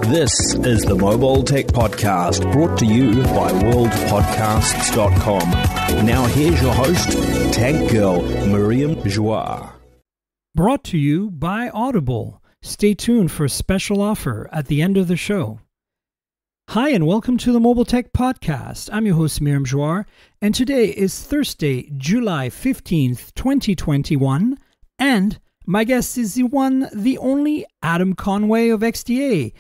This is the Mobile Tech Podcast, brought to you by worldpodcasts.com. Now here's your host, Tech Girl, Miriam Joie. Brought to you by Audible. Stay tuned for a special offer at the end of the show. Hi, and welcome to the Mobile Tech Podcast. I'm your host, Miriam Joie, and today is Thursday, July 15th, 2021, and my guest is the only Adam Conway of XDA.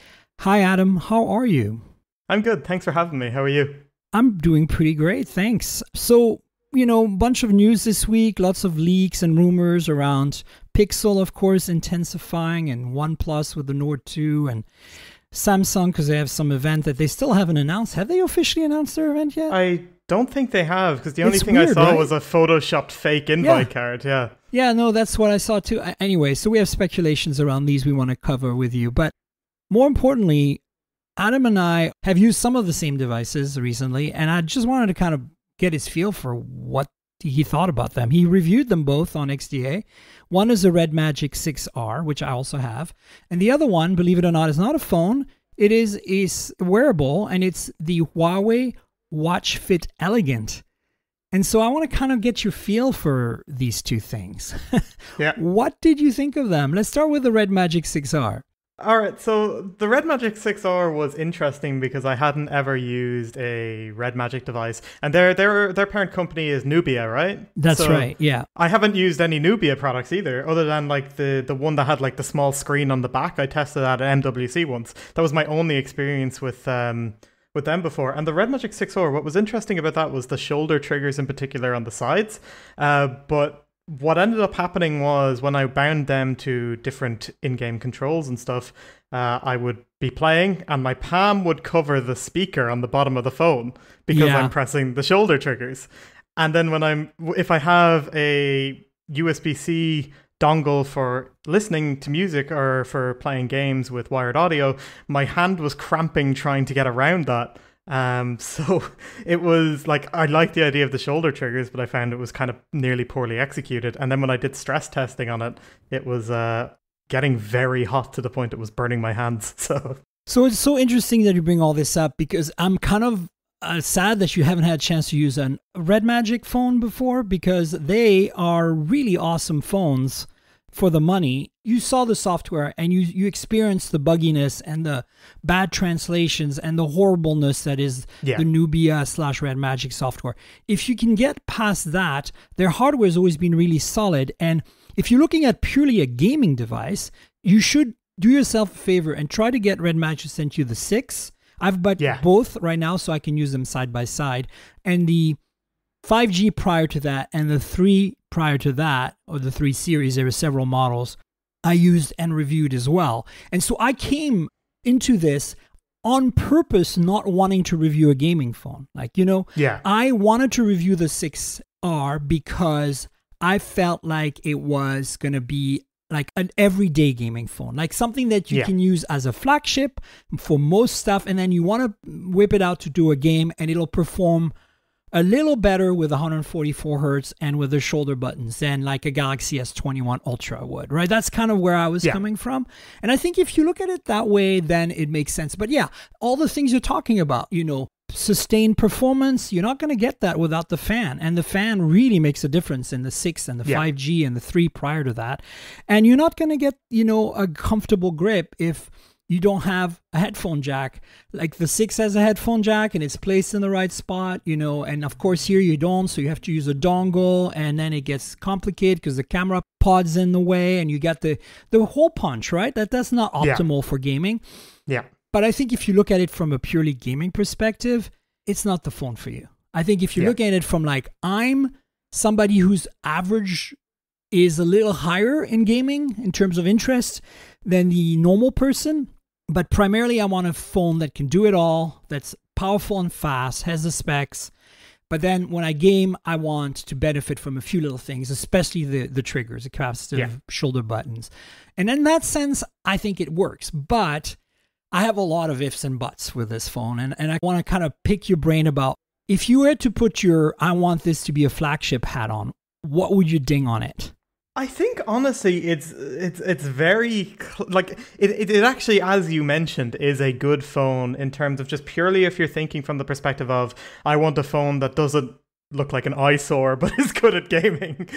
Hi, Adam. How are you? I'm good. Thanks for having me. How are you? I'm doing pretty great. Thanks. So, a bunch of news this week, lots of leaks and rumors around Pixel, of course, intensifying, and OnePlus with the Nord 2, and Samsung, because they have some event that they still haven't announced. Have they officially announced their event yet? I don't think they have, because the only thing weird, I saw was a photoshopped fake invite card. Yeah, no, that's what I saw too. Anyway, so we have speculations around these we want to cover with you. But more importantly, Adam and I have used some of the same devices recently, and I just wanted to kind of get his feel for what he thought about them. He reviewed them both on XDA. One is a RedMagic 6R, which I also have. And the other one, believe it or not, is not a phone. It is wearable, and it's the Huawei Watch Fit Elegant. And so I want to kind of get your feel for these two things. Yeah. What did you think of them? Let's start with the RedMagic 6R. All right, so the RedMagic 6R was interesting because I hadn't ever used a RedMagic device, and their parent company is Nubia, right? That's right, yeah. I haven't used any Nubia products either, other than like the one that had like the small screen on the back. I tested that at MWC once. That was my only experience with them before. And the RedMagic 6R, what was interesting about that was the shoulder triggers in particular on the sides, but what ended up happening was when I bound them to different in-game controls and stuff, I would be playing and my palm would cover the speaker on the bottom of the phone because I'm pressing the shoulder triggers. And then if I have a USB-C dongle for listening to music or for playing games with wired audio, my hand was cramping trying to get around that. So it was like, I liked the idea of the shoulder triggers, but I found it was kind of nearly poorly executed. And then when I did stress testing on it, it was getting very hot to the point it was burning my hands. So it's so interesting that you bring all this up, because I'm kind of sad that you haven't had a chance to use a RedMagic phone before, because they are really awesome phones for the money. You saw the software and you experienced the bugginess and the bad translations and the horribleness that is the Nubia / RedMagic software. If you can get past that, their hardware has always been really solid. And if you're looking at purely a gaming device, you should do yourself a favor and try to get RedMagic to send you the 6. I've bought both right now so I can use them side by side. And the 5G prior to that and the 3 prior to that, or the 3 series, there were several models I used and reviewed as well. And so I came into this on purpose not wanting to review a gaming phone. I wanted to review the 6R because I felt like it was going to be like an everyday gaming phone, like something that you can use as a flagship for most stuff, and then you want to whip it out to do a game and it'll perform a little better with 144 hertz and with the shoulder buttons than like a Galaxy S21 Ultra would, right? That's kind of where I was coming from. And I think if you look at it that way, then it makes sense. But yeah, all the things you're talking about, sustained performance, you're not going to get that without the fan. And the fan really makes a difference in the 6 and the 5G and the 3 prior to that. And you're not going to get, a comfortable grip if you don't have a headphone jack. Like the 6 has a headphone jack and it's placed in the right spot, and of course here you don't, so you have to use a dongle, and then it gets complicated because the camera pod's in the way and you got the hole punch, right? That's not optimal for gaming. Yeah. But I think if you look at it from a purely gaming perspective, it's not the phone for you. I think if you look at it from like, I'm somebody whose average is a little higher in gaming in terms of interest than the normal person, but primarily I want a phone that can do it all, that's powerful and fast, has the specs. But then when I game, I want to benefit from a few little things, especially the triggers, the capacitive shoulder buttons. And in that sense, I think it works. But I have a lot of ifs and buts with this phone. And I want to kind of pick your brain about, if you were to put your I want this to be a flagship hat on, what would you ding on it? I think honestly, it's very like it actually, as you mentioned, is a good phone in terms of just purely if you're thinking from the perspective of I want a phone that doesn't look like an eyesore but is good at gaming,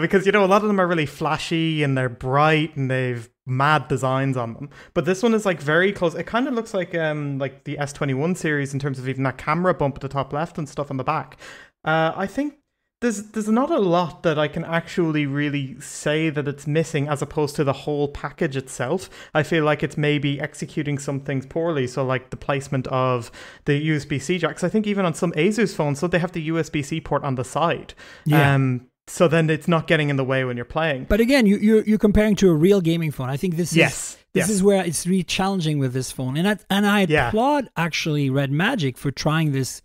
because a lot of them are really flashy and they're bright and they've mad designs on them. But this one is like very close. It kind of looks like the S21 series in terms of even that camera bump at the top left and stuff on the back. I think there's not a lot that I can actually really say that it's missing as opposed to the whole package itself. I feel like it's maybe executing some things poorly. So like the placement of the USB-C jacks. I think even on some Asus phones, so they have the USB-C port on the side. Yeah. So then it's not getting in the way when you're playing. But again, you're comparing to a real gaming phone. I think this Yes. is where it's really challenging with this phone. And I applaud actually RedMagic for trying this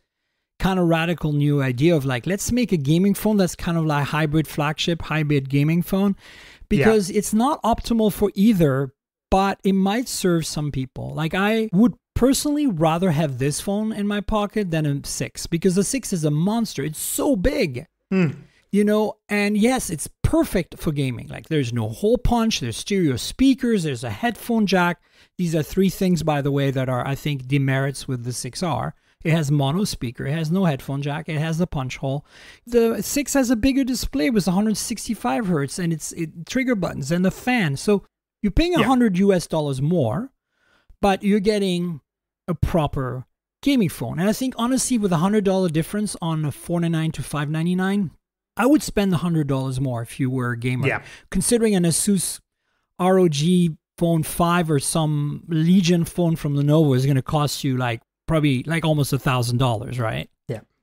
kind of radical new idea of like, let's make a gaming phone that's kind of like hybrid flagship, hybrid gaming phone, because it's not optimal for either, but it might serve some people. Like I would personally rather have this phone in my pocket than a 6, because the 6 is a monster. It's so big, and yes, it's perfect for gaming. Like there's no hole punch, there's stereo speakers, there's a headphone jack. These are 3 things, by the way, that are, I think, demerits with the 6R. It has mono speaker. It has no headphone jack. It has the punch hole. The 6 has a bigger display with 165 hertz and it's trigger buttons and the fan. So you're paying $100 more, but you're getting a proper gaming phone. And I think honestly, with $100 difference on a $499 to $599, I would spend $100 more if you were a gamer. Yeah. Considering an Asus ROG Phone 5 or some Legion phone from Lenovo is going to cost you probably almost $1,000, right?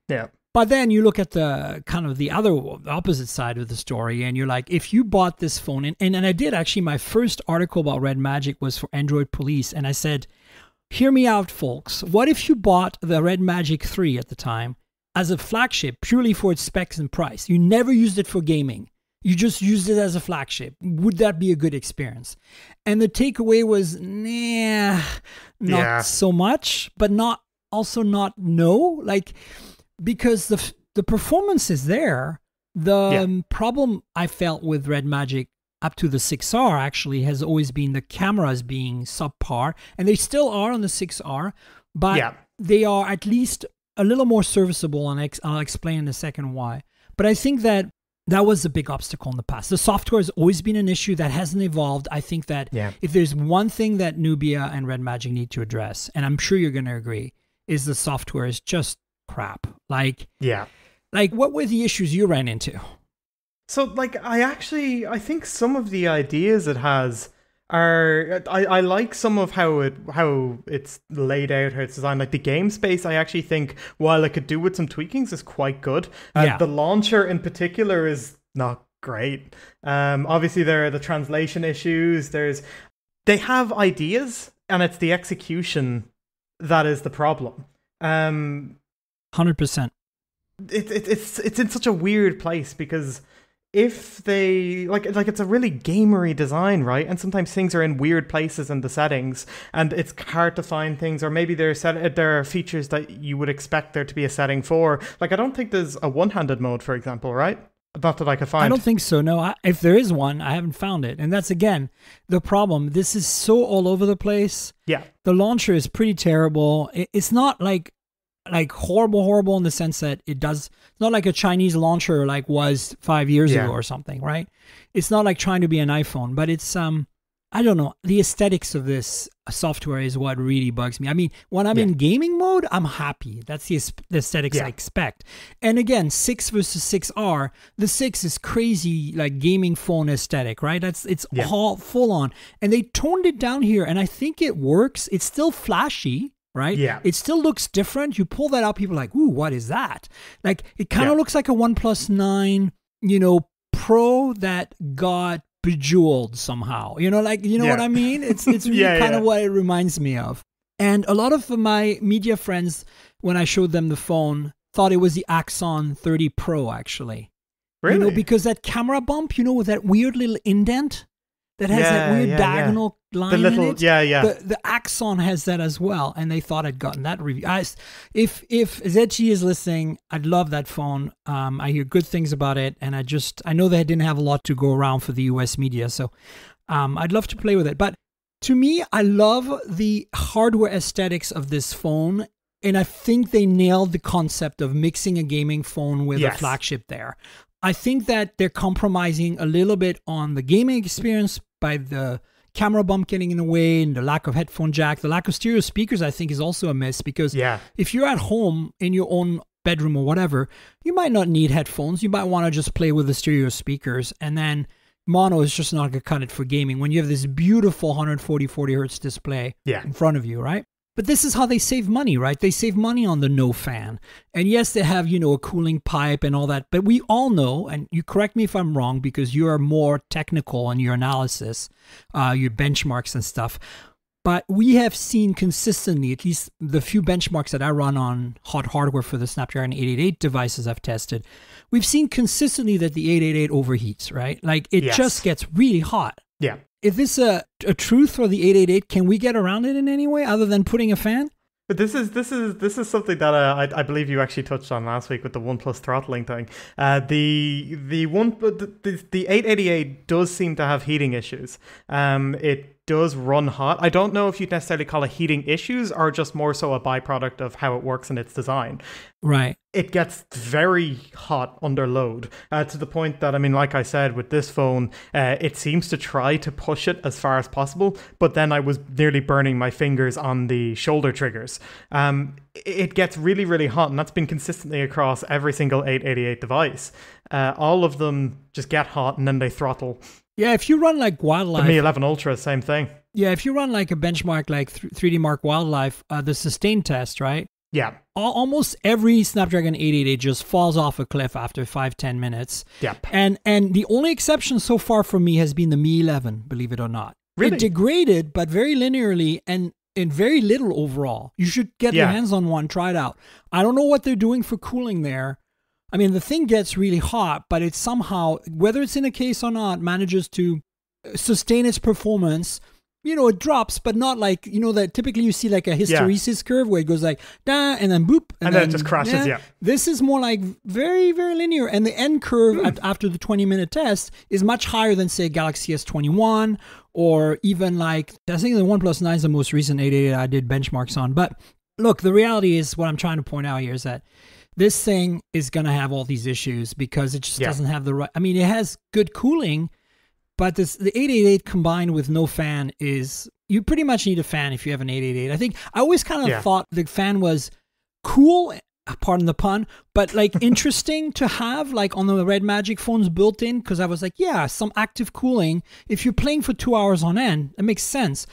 Yeah. But then you look at the kind of the opposite side of the story, and you're like, if you bought this phone, and I did actually, my first article about RedMagic was for Android Police, and I said, hear me out, folks. What if you bought the RedMagic 3 at the time as a flagship purely for its specs and price? You never used it for gaming. You just used it as a flagship. Would that be a good experience? And the takeaway was, not so much, but not no. Because the performance is there. The problem I felt with RedMagic up to the 6R actually has always been the cameras being subpar, and they still are on the 6R, but they are at least a little more serviceable, and I'll explain in a second why. But I think that was a big obstacle in the past. The software has always been an issue that hasn't evolved. I think that if there's one thing that Nubia and RedMagic need to address, and I'm sure you're going to agree, is the software is just crap. Like what were the issues you ran into? So I think some of the ideas it has are, I like some of how it's laid out, how it's designed. Like the game space, I actually think, while it could do with some tweakings, is quite good. The launcher in particular is not great. Obviously there are the translation issues. They have ideas, and it's the execution that is the problem. 100%. It's in such a weird place, because if they it's a really gamery design, right? And sometimes things are in weird places in the settings, and it's hard to find things, or maybe there are features that you would expect there to be a setting for. Like I don't think there's a one-handed mode, for example, right? Not that I could find. I don't think so. No, if there is one, I haven't found it, and that's again the problem. This is so all over the place. Yeah, the launcher is pretty terrible. It's not like horrible in the sense that it's not like a Chinese launcher was 5 years ago or something, right? It's not like trying to be an iPhone, but it's I don't know, the aesthetics of this software is what really bugs me. I mean, when I'm in gaming mode, I'm happy. That's the aesthetics I expect. And again, 6 versus 6R, the 6 is crazy gaming phone aesthetic, right? It's all full on, and they toned it down here, and I think it works. It's still flashy, right? Yeah. It still looks different. You pull that out, people are like, ooh, what is that? It kind of looks like a OnePlus 9, Pro that got bejeweled somehow. What I mean? It's really kind of what it reminds me of. And a lot of my media friends, when I showed them the phone, thought it was the Axon 30 Pro, actually. Really? Because that camera bump, with that weird little indent, that has that weird diagonal line the little, in it. The Axon has that as well, and they thought I'd gotten that review. If ZG is listening, I'd love that phone. I hear good things about it, and I know they didn't have a lot to go around for the US media, so I'd love to play with it. But to me, I love the hardware aesthetics of this phone, and I think they nailed the concept of mixing a gaming phone with a flagship there. I think that they're compromising a little bit on the gaming experience by the camera bump getting in the way and the lack of headphone jack. The lack of stereo speakers, I think, is also a miss, because if you're at home in your own bedroom or whatever, you might not need headphones. You might want to just play with the stereo speakers, and then mono is just not going to cut it for gaming when you have this beautiful 40 hertz display in front of you, right? But this is how they save money, right? They save money on the no fan. And yes, they have, a cooling pipe and all that. But we all know, and you correct me if I'm wrong, because you are more technical in your analysis, your benchmarks and stuff. But we have seen consistently, at least the few benchmarks that I run on hot hardware for the Snapdragon 888 devices I've tested, we've seen consistently that the 888 overheats, right? Like it just gets really hot. Yeah. Is this a truth for the 888? Can we get around it in any way other than putting a fan? But this is something that I believe you actually touched on last week with the OnePlus throttling thing. The 888 does seem to have heating issues. It does run hot. I don't know if you'd necessarily call it heating issues or just more so a byproduct of how it works in its design. Right. It gets very hot under load to the point that, like I said, with this phone, it seems to try to push it as far as possible, but then I was nearly burning my fingers on the shoulder triggers. It gets really, really hot, and that's been consistently across every single 888 device. All of them just get hot and then they throttle. Yeah, if you run like Wildlife... The Mi 11 Ultra, same thing. Yeah, if you run like a benchmark like 3D Mark Wildlife, the sustain test, right? Yeah. Almost every Snapdragon 888 just falls off a cliff after 5-10 minutes. Yep. And the only exception so far for me has been the Mi 11, believe it or not. Really? It degraded, but very linearly and very little overall. You should get your hands on one, try it out. I don't know what they're doing for cooling there. The thing gets really hot, but it somehow, whether it's in a case or not, manages to sustain its performance. It drops, but not like, that typically you see like a hysteresis curve where it goes like, da, and then boop. And then it just crashes, This is more like very, very linear. And the end curve after the 20-minute test is much higher than, say, Galaxy S21, or even like, I think the OnePlus 9 is the most recent 888 I did benchmarks on. But look, the reality is, what I'm trying to point out here is that this thing is going to have all these issues because it just doesn't have the right... it has good cooling, but the 888 combined with no fan is... You pretty much need a fan if you have an 888. I always kind of thought the fan was cool, pardon the pun, but like interesting to have like on the RedMagic phones built in, because I was like, some active cooling. If you're playing for 2 hours on end, it makes sense.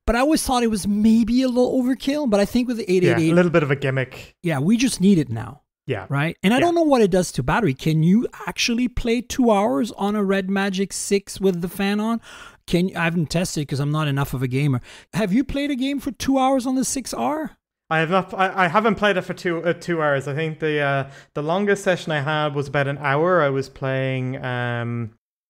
But I always thought it was maybe a little overkill, but I think with the 888... a little bit of a gimmick. Yeah, we just need it now. Yeah. Right? And I don't know what it does to battery. Can you actually play 2 hours on a RedMagic 6 with the fan on? I haven't tested because I'm not enough of a gamer. Have you played a game for 2 hours on the 6R? I have not. I haven't played it for 2 hours. I think the longest session I had was about an hour. I was playing...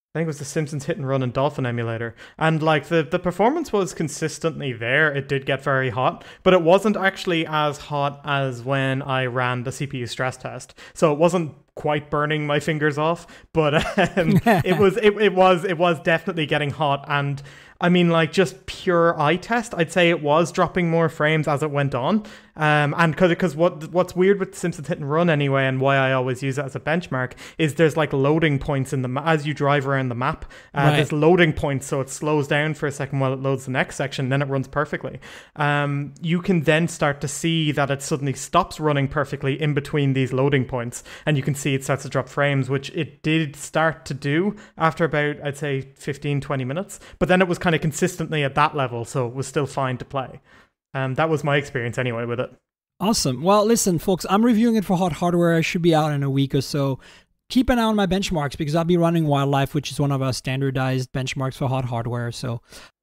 I think it was the Simpsons Hit and Run and Dolphin emulator. And like the performance was consistently there. It did get very hot, but it wasn't actually as hot as when I ran the CPU stress test. So it wasn't quite burning my fingers off, but it was definitely getting hot. And like just pure eye test, I'd say it was dropping more frames as it went on. And because what's weird with Simpsons Hit and Run anyway, and why I always use it as a benchmark, is there's like loading points in the as you drive around the map. There's loading points, so it slows down for a second while it loads the next section, and then it runs perfectly. You can then start to see that it suddenly stops running perfectly in between these loading points, and you can see it starts to drop frames, which it did start to do after about, I'd say, 15-20 minutes. But then it was kind of consistently at that level, so it was still fine to play. That was my experience anyway with it. Awesome. Well, listen, folks, I'm reviewing it for hot hardware. I should be out in a week or so. Keep an eye on my benchmarks because I'll be running Wildlife, which is one of our standardized benchmarks for hot hardware.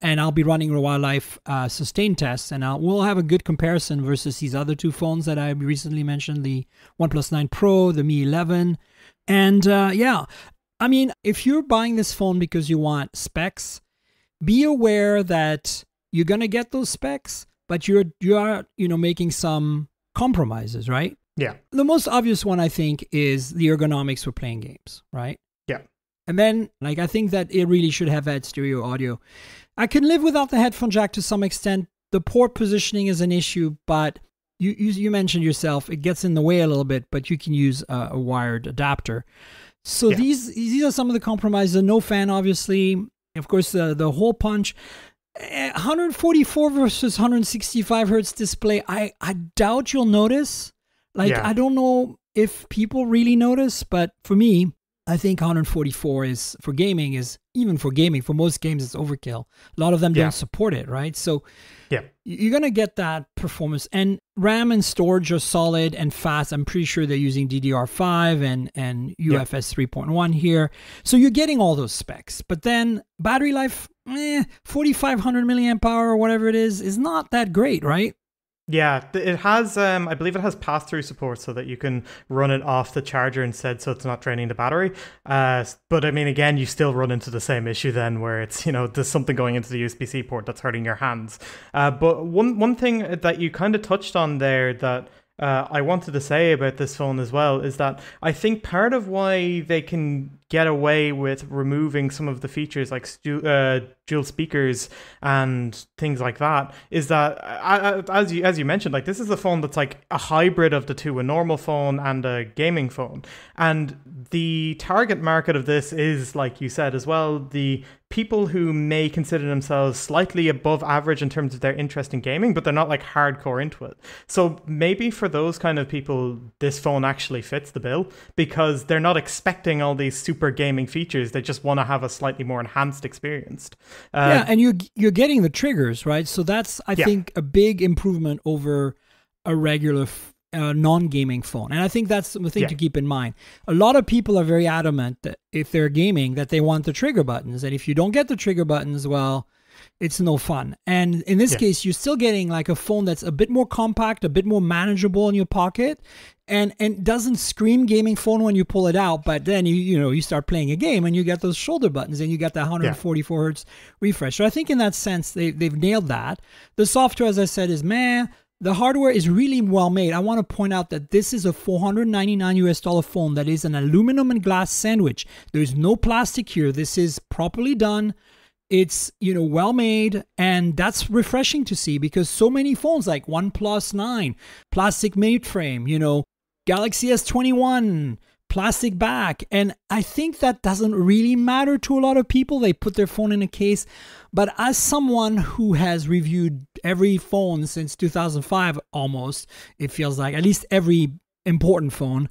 And I'll be running Wildlife sustain tests, and we'll have a good comparison versus these other two phones that I recently mentioned, the OnePlus 9 Pro, the Mi 11. And if you're buying this phone because you want specs, be aware that you're going to get those specs, but you are making some compromises, right? Yeah. The most obvious one, I think, is the ergonomics for playing games, right? Yeah. And then, I think that it really should have had stereo audio. I can live without the headphone jack to some extent. The port positioning is an issue, but you mentioned yourself, it gets in the way a little bit, but you can use a wired adapter. So these are some of the compromises. No fan, obviously. Of course, the hole punch. 144 versus 165 hertz display. I doubt you'll notice. I don't know if people really notice, but for me, I think 144 is for most games, it's overkill. A lot of them don't support it, right? So you're going to get that performance. And RAM and storage are solid and fast. I'm pretty sure they're using DDR5 and UFS 3.1 here. So you're getting all those specs. But then battery life, 4,500 milliamp hour or whatever it is not that great, right? Yeah, it has, I believe it has pass-through support so that you can run it off the charger instead, so it's not draining the battery. But I mean, again, you still run into the same issue then where it's, there's something going into the USB-C port that's hurting your hands. But one thing that you kind of touched on there that I wanted to say about this phone as well is that I think part of why they can get away with removing some of the features like dual speakers and things like that is that as you mentioned, this is a phone that's like a hybrid of the two, a normal phone and a gaming phone, and the target market of this is, like you said as well, the people who may consider themselves slightly above average in terms of their interest in gaming, but they're not hardcore into it. So maybe for those kind of people, this phone actually fits the bill because they're not expecting all these super gaming features. They just want to have a slightly more enhanced experience. And you're getting the triggers, right? So that's, I think, a big improvement over a regular non-gaming phone. And I think that's the thing to keep in mind. A lot of people are very adamant that if they're gaming, that they want the trigger buttons. And if you don't get the trigger buttons, well, it's no fun. And in this case, you're still getting a phone that's a bit more compact, a bit more manageable in your pocket, and doesn't scream gaming phone when you pull it out. But then you start playing a game and you get those shoulder buttons and you get that 144 hertz refresh. So I think in that sense, they've nailed that. The software, as I said, is meh. The hardware is really well made. I want to point out that this is a $499 phone that is an aluminum and glass sandwich. There's no plastic here. This is properly done. It's, well made, and that's refreshing to see because so many phones like OnePlus 9, plastic made frame, Galaxy S21, plastic back. And I think that doesn't really matter to a lot of people. They put their phone in a case. But as someone who has reviewed every phone since 2005 almost, it feels like, at least every important phone,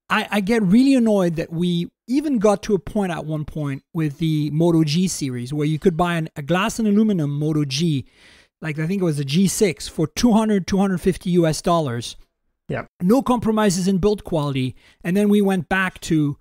I get really annoyed that we even got to a point at one point with the Moto G series where you could buy a glass and aluminum Moto G, I think it was a G6 for $250 US. Yeah. No compromises in build quality. And then we went back to,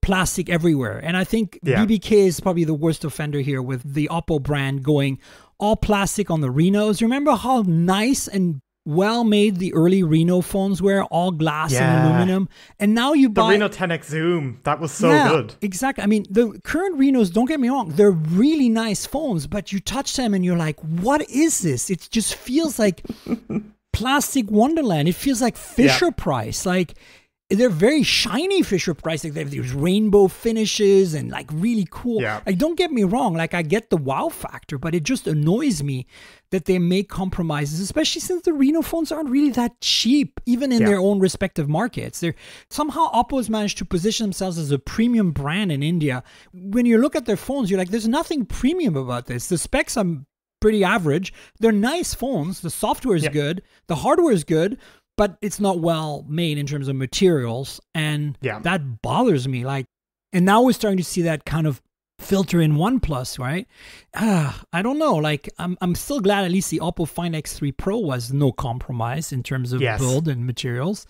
plastic everywhere. And I think BBK is probably the worst offender here with the Oppo brand going all plastic on the Renos. Remember how nice and well made the early Reno phones were, all glass and aluminum. And now you buy the Reno 10X Zoom. That was so good. Exactly. I mean, the current Renos, don't get me wrong, they're really nice phones, but you touch them and you're like, what is this? It just feels like plastic wonderland. It feels like Fisher Price. They're very shiny Fisher Price. They have these rainbow finishes and really cool. Yeah. Don't get me wrong. I get the wow factor, but it just annoys me that they make compromises, especially since the Reno phones aren't really that cheap, even in their own respective markets. Somehow Oppo's managed to position themselves as a premium brand in India. When you look at their phones, you're like, there's nothing premium about this. The specs are pretty average. They're nice phones. The software is good. The hardware is good. But it's not well made in terms of materials, and that bothers me. And now we're starting to see that kind of filter in OnePlus, right? I don't know. I'm still glad at least the Oppo Find X3 Pro was no compromise in terms of build and materials.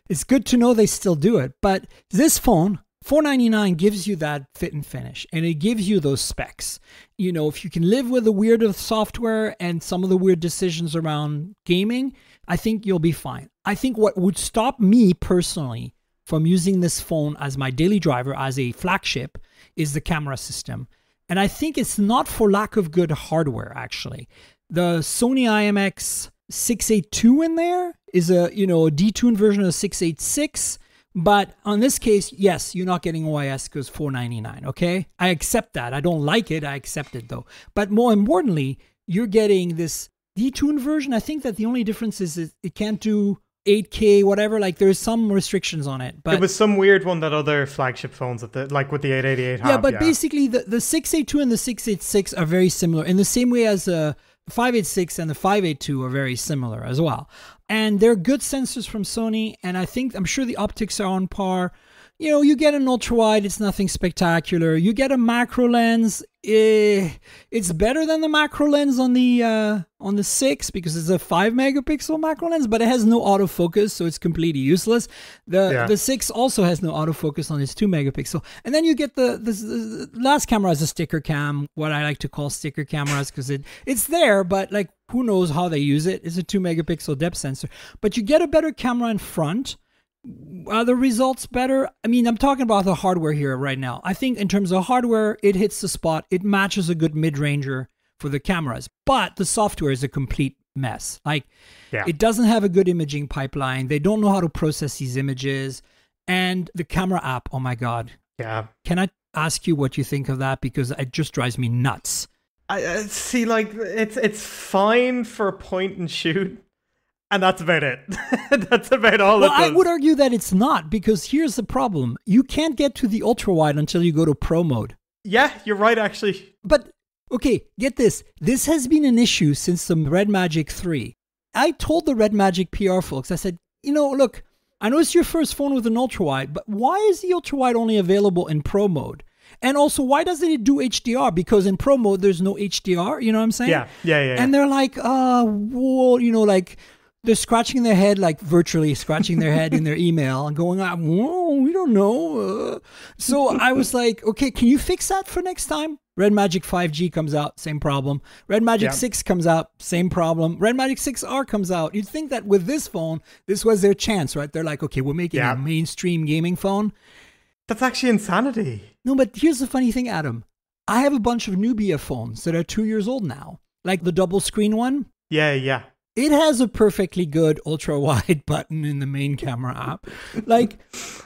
It's good to know they still do it. But this phone, $499, gives you that fit and finish, and it gives you those specs. If you can live with the weird of software and some of the weird decisions around gaming, I think you'll be fine. I think what would stop me personally from using this phone as my daily driver, as a flagship, is the camera system. And I think it's not for lack of good hardware, actually. The Sony IMX 682 in there is a detuned version of 686. But on this case, yes, you're not getting OIS because $499, okay? I accept that. I don't like it. I accept it, though. But more importantly, you're getting this detuned version. I think that the only difference is it can't do 8K, whatever. Like, there's some restrictions on it. But it was some weird one that other flagship phones, with the 888 have. Yeah, but basically, the 682 and the 686 are very similar in the same way as the 586 and the 582 are very similar as well. And they're good sensors from Sony, and I'm sure the optics are on par. You get an ultra wide, it's nothing spectacular. You get a macro lens, it's better than the macro lens on the 6 because it's a 5 megapixel macro lens, but it has no autofocus, so it's completely useless. The 6 also has no autofocus on its 2 megapixel. And then you get the last camera as a sticker cam, what I like to call sticker cameras, because it's there, but like who knows how they use it. It's a 2 megapixel depth sensor, but you get a better camera in front. Are the results better? I mean, I'm talking about the hardware here right now. I think in terms of hardware, it hits the spot. It matches a good mid-ranger for the cameras, but the software is a complete mess. It doesn't have a good imaging pipeline. They don't know how to process these images. And the camera app, oh my God. Yeah. Can I ask you what you think of that? Because it just drives me nuts. I see, it's fine for point and shoot. And that's about it. That's about all it does. I would argue that it's not, because here's the problem. You can't get to the ultra-wide until you go to pro mode. Yeah, you're right, actually. But, okay, get this. This has been an issue since the RedMagic 3. I told the RedMagic PR folks, I said, look, I know it's your first phone with an ultra-wide, but why is the ultra-wide only available in pro mode? And also, why doesn't it do HDR? Because in pro mode, there's no HDR, you know what I'm saying? Yeah. And they're like, they're scratching their head, like virtually scratching their head in their email and going, whoa, we don't know. So I was like, okay, can you fix that for next time? RedMagic 5G comes out, same problem. RedMagic 6 comes out, same problem. RedMagic 6R comes out. You'd think that with this phone, this was their chance, right? They're like, okay, we're making a mainstream gaming phone. That's actually insanity. No, but here's the funny thing, Adam. I have a bunch of Nubia phones that are 2 years old now, like the double screen one. Yeah. It has a perfectly good ultra-wide button in the main camera app. Like,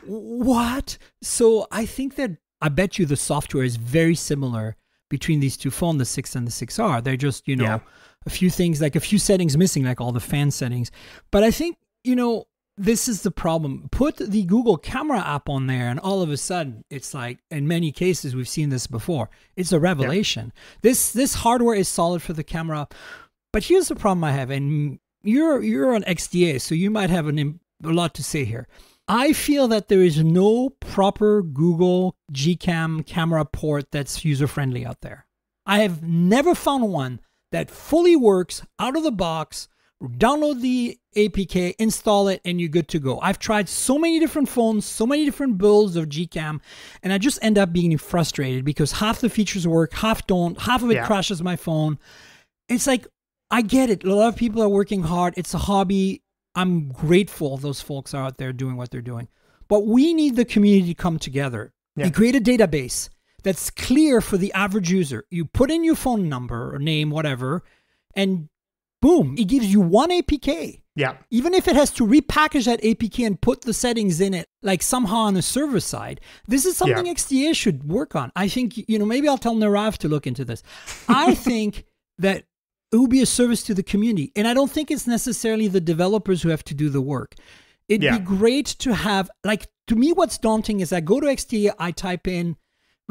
what? So I think that, I bet you the software is very similar between these two phones, the 6 and the 6R. They're just, a few things, like a few settings missing, like all the fan settings. But I think, this is the problem. Put the Google camera app on there, and all of a sudden, it's like, in many cases, we've seen this before. It's a revelation. Yeah. This hardware is solid for the camera. But here's the problem I have, and you're an XDA, so you might have a lot to say here. I feel that there is no proper Google Gcam camera port that's user-friendly out there. I have never found one that fully works out of the box. Download the APK, install it, and you're good to go. I've tried so many different phones, so many different builds of Gcam, and I just end up being frustrated because half the features work, half don't, half of it crashes my phone. It's like, I get it. A lot of people are working hard. It's a hobby. I'm grateful those folks are out there doing what they're doing. But we need the community to come together and create a database that's clear for the average user. You put in your phone number or name, whatever, and boom, it gives you one APK. Yeah. Even if it has to repackage that APK and put the settings in it, like somehow on the server side, this is something XDA should work on. I think, maybe I'll tell Narav to look into this. I think that it will be a service to the community. And I don't think it's necessarily the developers who have to do the work. It'd be great to have, to me, what's daunting is I go to XDA, I type in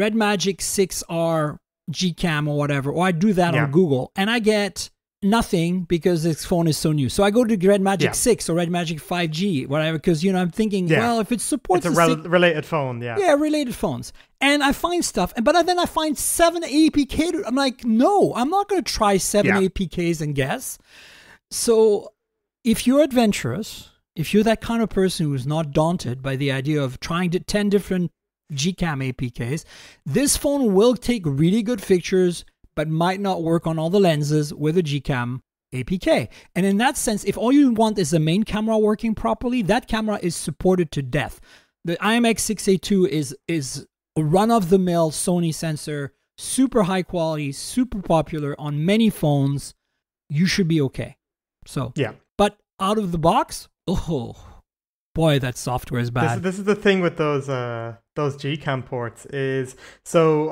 RedMagic 6R Gcam or whatever, or I do that on Google, and I get nothing because this phone is so new. So I go to RedMagic 6 or RedMagic 5G, whatever, because, I'm thinking, well, if it supports... It's a related phone, Yeah, related phones. And I find stuff, but then I find 7 APK. I'm like, no, I'm not going to try 7 APKs and guess. So if you're adventurous, if you're that kind of person who's not daunted by the idea of trying 10 different Gcam APKs, this phone will take really good pictures, but might not work on all the lenses with a Gcam APK. And in that sense, if all you want is the main camera working properly, that camera is supported to death. The IMX 682 is a run-of-the-mill Sony sensor, super high quality, super popular on many phones, you should be okay. So, yeah. But out of the box, oh boy, that software is bad. This is the thing with those Gcam ports is, so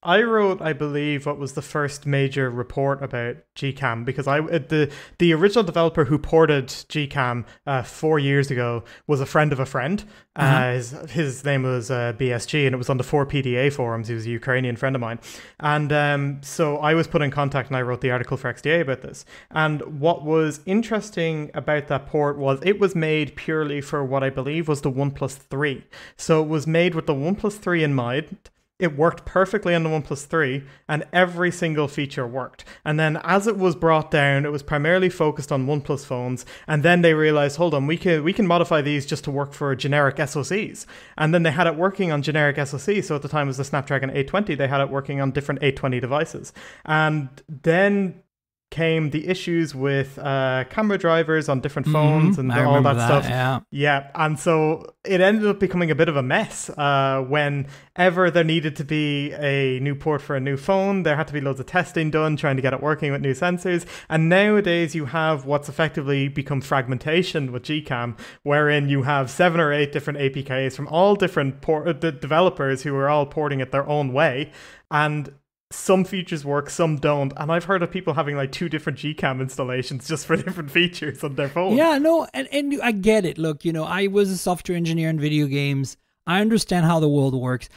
I wrote, I believe, what was the first major report about Gcam, because the original developer who ported Gcam 4 years ago was a friend of a friend. His name was BSG, and it was on the 4PDA forums. He was a Ukrainian friend of mine. And so I was put in contact and I wrote the article for XDA about this. And what was interesting about that port was it was made purely for what I believe was the OnePlus 3. So it was made with the OnePlus 3 in mind. It worked perfectly on the OnePlus 3, and every single feature worked. And then as it was brought down, it was primarily focused on OnePlus phones, and then they realized, hold on, we can modify these just to work for generic SoCs. And then they had it working on generic SoCs, so at the time it was the Snapdragon 820, they had it working on different 820 devices. And then came the issues with camera drivers on different phones and all that stuff. Yeah. And so it ended up becoming a bit of a mess. Whenever there needed to be a new port for a new phone, there had to be loads of testing done, trying to get it working with new sensors. And nowadays you have what's effectively become fragmentation with Gcam, wherein you have 7 or 8 different APKs from all different developers who are all porting it their own way. And some features work, some don't, and I've heard of people having like 2 different Gcam installations just for different features on their phone. Yeah, no, and I get it. Look, I was a software engineer in video games. I understand how the world works.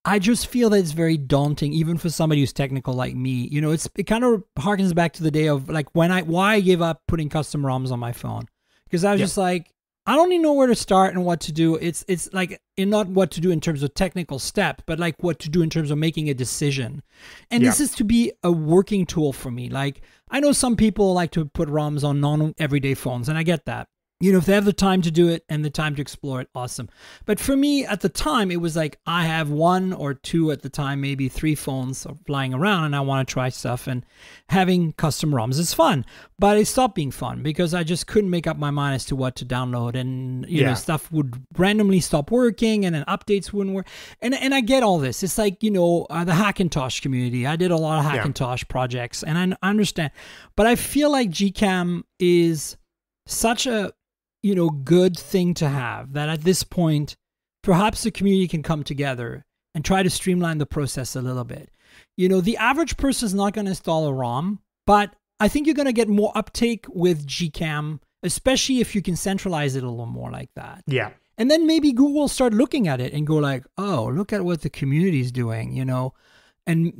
I just feel that it's very daunting, even for somebody who's technical like me. It kind of harkens back to the day of like why I gave up putting custom ROMs on my phone, because I was just like, I don't even know where to start and what to do. It's like not what to do in terms of technical step, but like what to do in terms of making a decision. And this is to be a working tool for me. Like, I know some people like to put ROMs on non-everyday phones, and I get that. If they have the time to do it and the time to explore it, awesome. But for me, at the time, it was like I have 1 or 2 at the time, maybe 3 phones flying around, and I want to try stuff. And having custom ROMs is fun. But it stopped being fun because I just couldn't make up my mind as to what to download. And, stuff would randomly stop working, and then updates wouldn't work. And I get all this. It's like, the Hackintosh community. I did a lot of Hackintosh projects, and I understand. But I feel like Gcam is such a good thing to have, that at this point, perhaps the community can come together and try to streamline the process a little bit. The average person is not going to install a ROM, but I think you're going to get more uptake with Gcam, especially if you can centralize it a little more like that. Yeah. And then maybe Google will start looking at it and go like, oh, look at what the community is doing, And,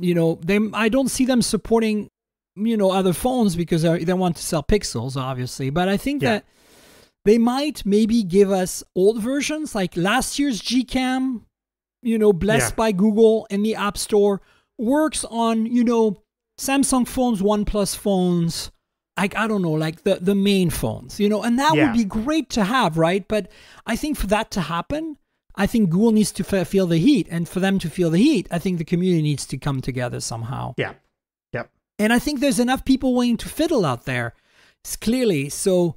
I don't see them supporting, other phones because they want to sell pixels, obviously. But I think that they might maybe give us old versions, like last year's Gcam, blessed by Google in the App Store, works on, Samsung phones, OnePlus phones, like, I don't know, like the main phones, and that would be great to have, right? But I think for that to happen, I think Google needs to feel the heat. And for them to feel the heat, I think the community needs to come together somehow. Yeah. Yep. And I think there's enough people willing to fiddle out there, clearly. So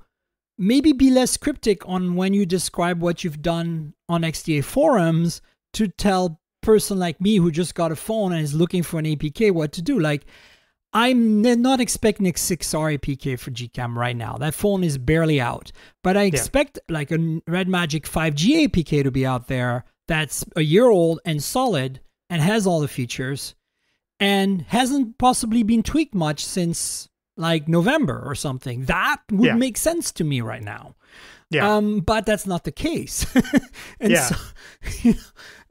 maybe be less cryptic on when you describe what you've done on XDA forums to tell a person like me who just got a phone and is looking for an APK what to do. Like, I'm not expecting a 6R APK for Gcam right now. That phone is barely out. But I expect like a RedMagic 5G APK to be out there that's a year old and solid and has all the features and hasn't possibly been tweaked much since like November or something. That would make sense to me right now. Yeah. But that's not the case. So,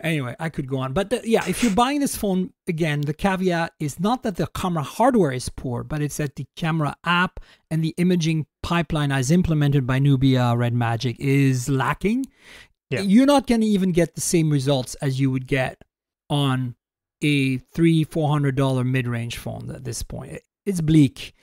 anyway, I could go on. But if you're buying this phone, again, the caveat is not that the camera hardware is poor, but it's that the camera app and the imaging pipeline as implemented by Nubia RedMagic is lacking. Yeah. You're not going to even get the same results as you would get on a $300-400 mid-range phone at this point. It's bleak.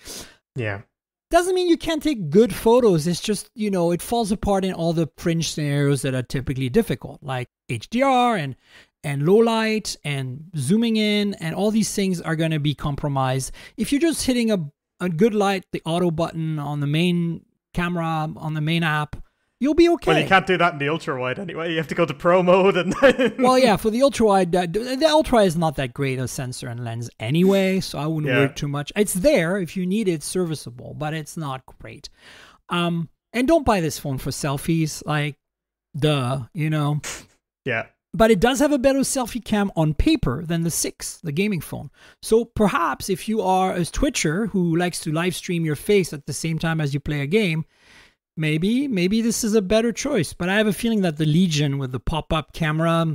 Yeah. Doesn't mean you can't take good photos. It's just, it falls apart in all the fringe scenarios that are typically difficult, like HDR and low light and zooming in, and all these things are going to be compromised. If you're just hitting a good light, the auto button on the main camera, on the main app, you'll be okay. Well, you can't do that in the ultra wide anyway. You have to go to pro mode and well, yeah, for the ultra wide, the ultra is not that great a sensor and lens anyway, so I wouldn't worry too much. It's there if you need it, serviceable, but it's not great. And don't buy this phone for selfies, like, duh, Yeah. But it does have a better selfie cam on paper than the 6, the gaming phone. So perhaps if you are a Twitcher who likes to live stream your face at the same time as you play a game, maybe this is a better choice. But I have a feeling that the Legion with the pop-up camera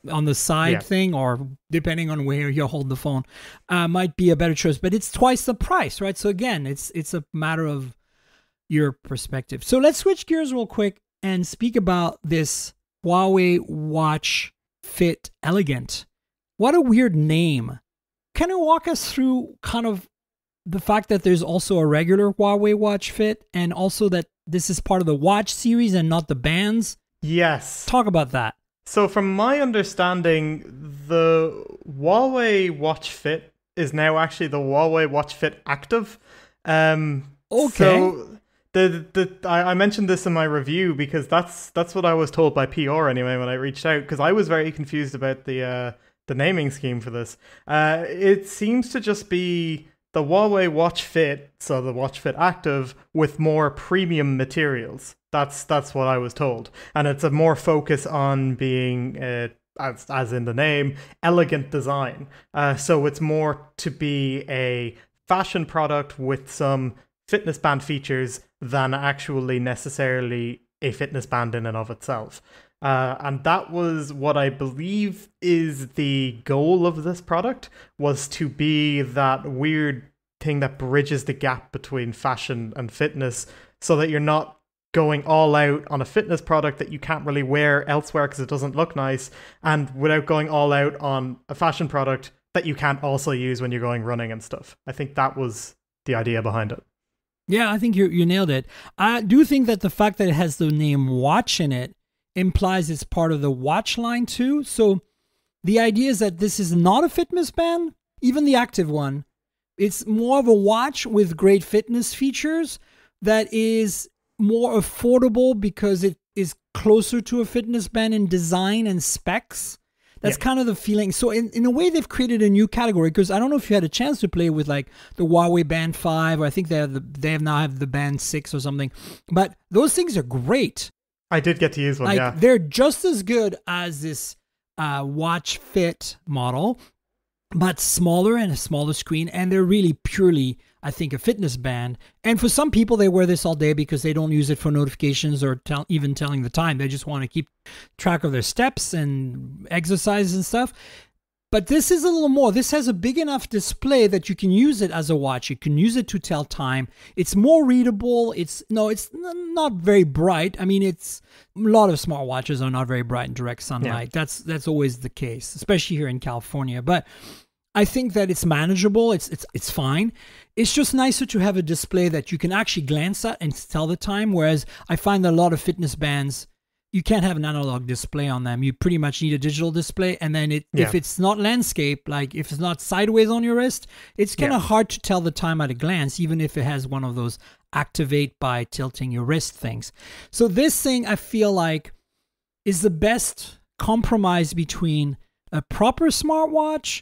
on the side thing, or depending on where you hold the phone, might be a better choice. But it's twice the price, right? So again, it's a matter of your perspective. So let's switch gears real quick and speak about this Huawei Watch Fit Elegant. What a weird name. Can you walk us through kind of the fact that there's also a regular Huawei Watch Fit, and also that this is part of the watch series and not the bands? Yes. Talk about that. So from my understanding, the Huawei Watch Fit is now actually the Huawei Watch Fit Active. Okay. So I mentioned this in my review because that's what I was told by PR anyway when I reached out, because I was very confused about the naming scheme for this. It seems to just be the Huawei Watch Fit, so the Watch Fit Active, with more premium materials. That's what I was told, and it's a more focus on being as in the name, elegant design. So it's more to be a fashion product with some fitness band features than actually necessarily a fitness band in and of itself. And that was what I believe is the goal of this product, was to be that weird thing that bridges the gap between fashion and fitness, so that you're not going all out on a fitness product that you can't really wear elsewhere because it doesn't look nice, and without going all out on a fashion product that you can't also use when you're going running and stuff. I think that was the idea behind it. Yeah, I think you nailed it. I do think that the fact that it has the name watch in it implies it's part of the watch line too. So the idea is that this is not a fitness band, even the active one. It's more of a watch with great fitness features that is more affordable because it is closer to a fitness band in design and specs. That's kind of the feeling. So in a way, they've created a new category, because I don't know if you had a chance to play with like the Huawei Band 5, or I think they now have the Band 6 or something. But those things are great. I did get to use one, like, they're just as good as this Watch Fit model, but smaller and a smaller screen, and they're really purely, I think, a fitness band. And for some people, they wear this all day because they don't use it for notifications or even telling the time. They just want to keep track of their steps and exercise and stuff. But this is a little more. This has a big enough display that you can use it as a watch. You can use it to tell time. It's more readable. It's not very bright. I mean, a lot of smartwatches are not very bright in direct sunlight. Yeah. That's always the case, especially here in California. But I think that it's manageable. It's fine. It's just nicer to have a display that you can actually glance at and tell the time. Whereas I find that a lot of fitness bands, you can't have an analog display on them. You pretty much need a digital display. And then if it's not landscape, like if it's not sideways on your wrist, it's kind of hard to tell the time at a glance, even if it has one of those activate by tilting your wrist things. So this thing, I feel like, is the best compromise between a proper smartwatch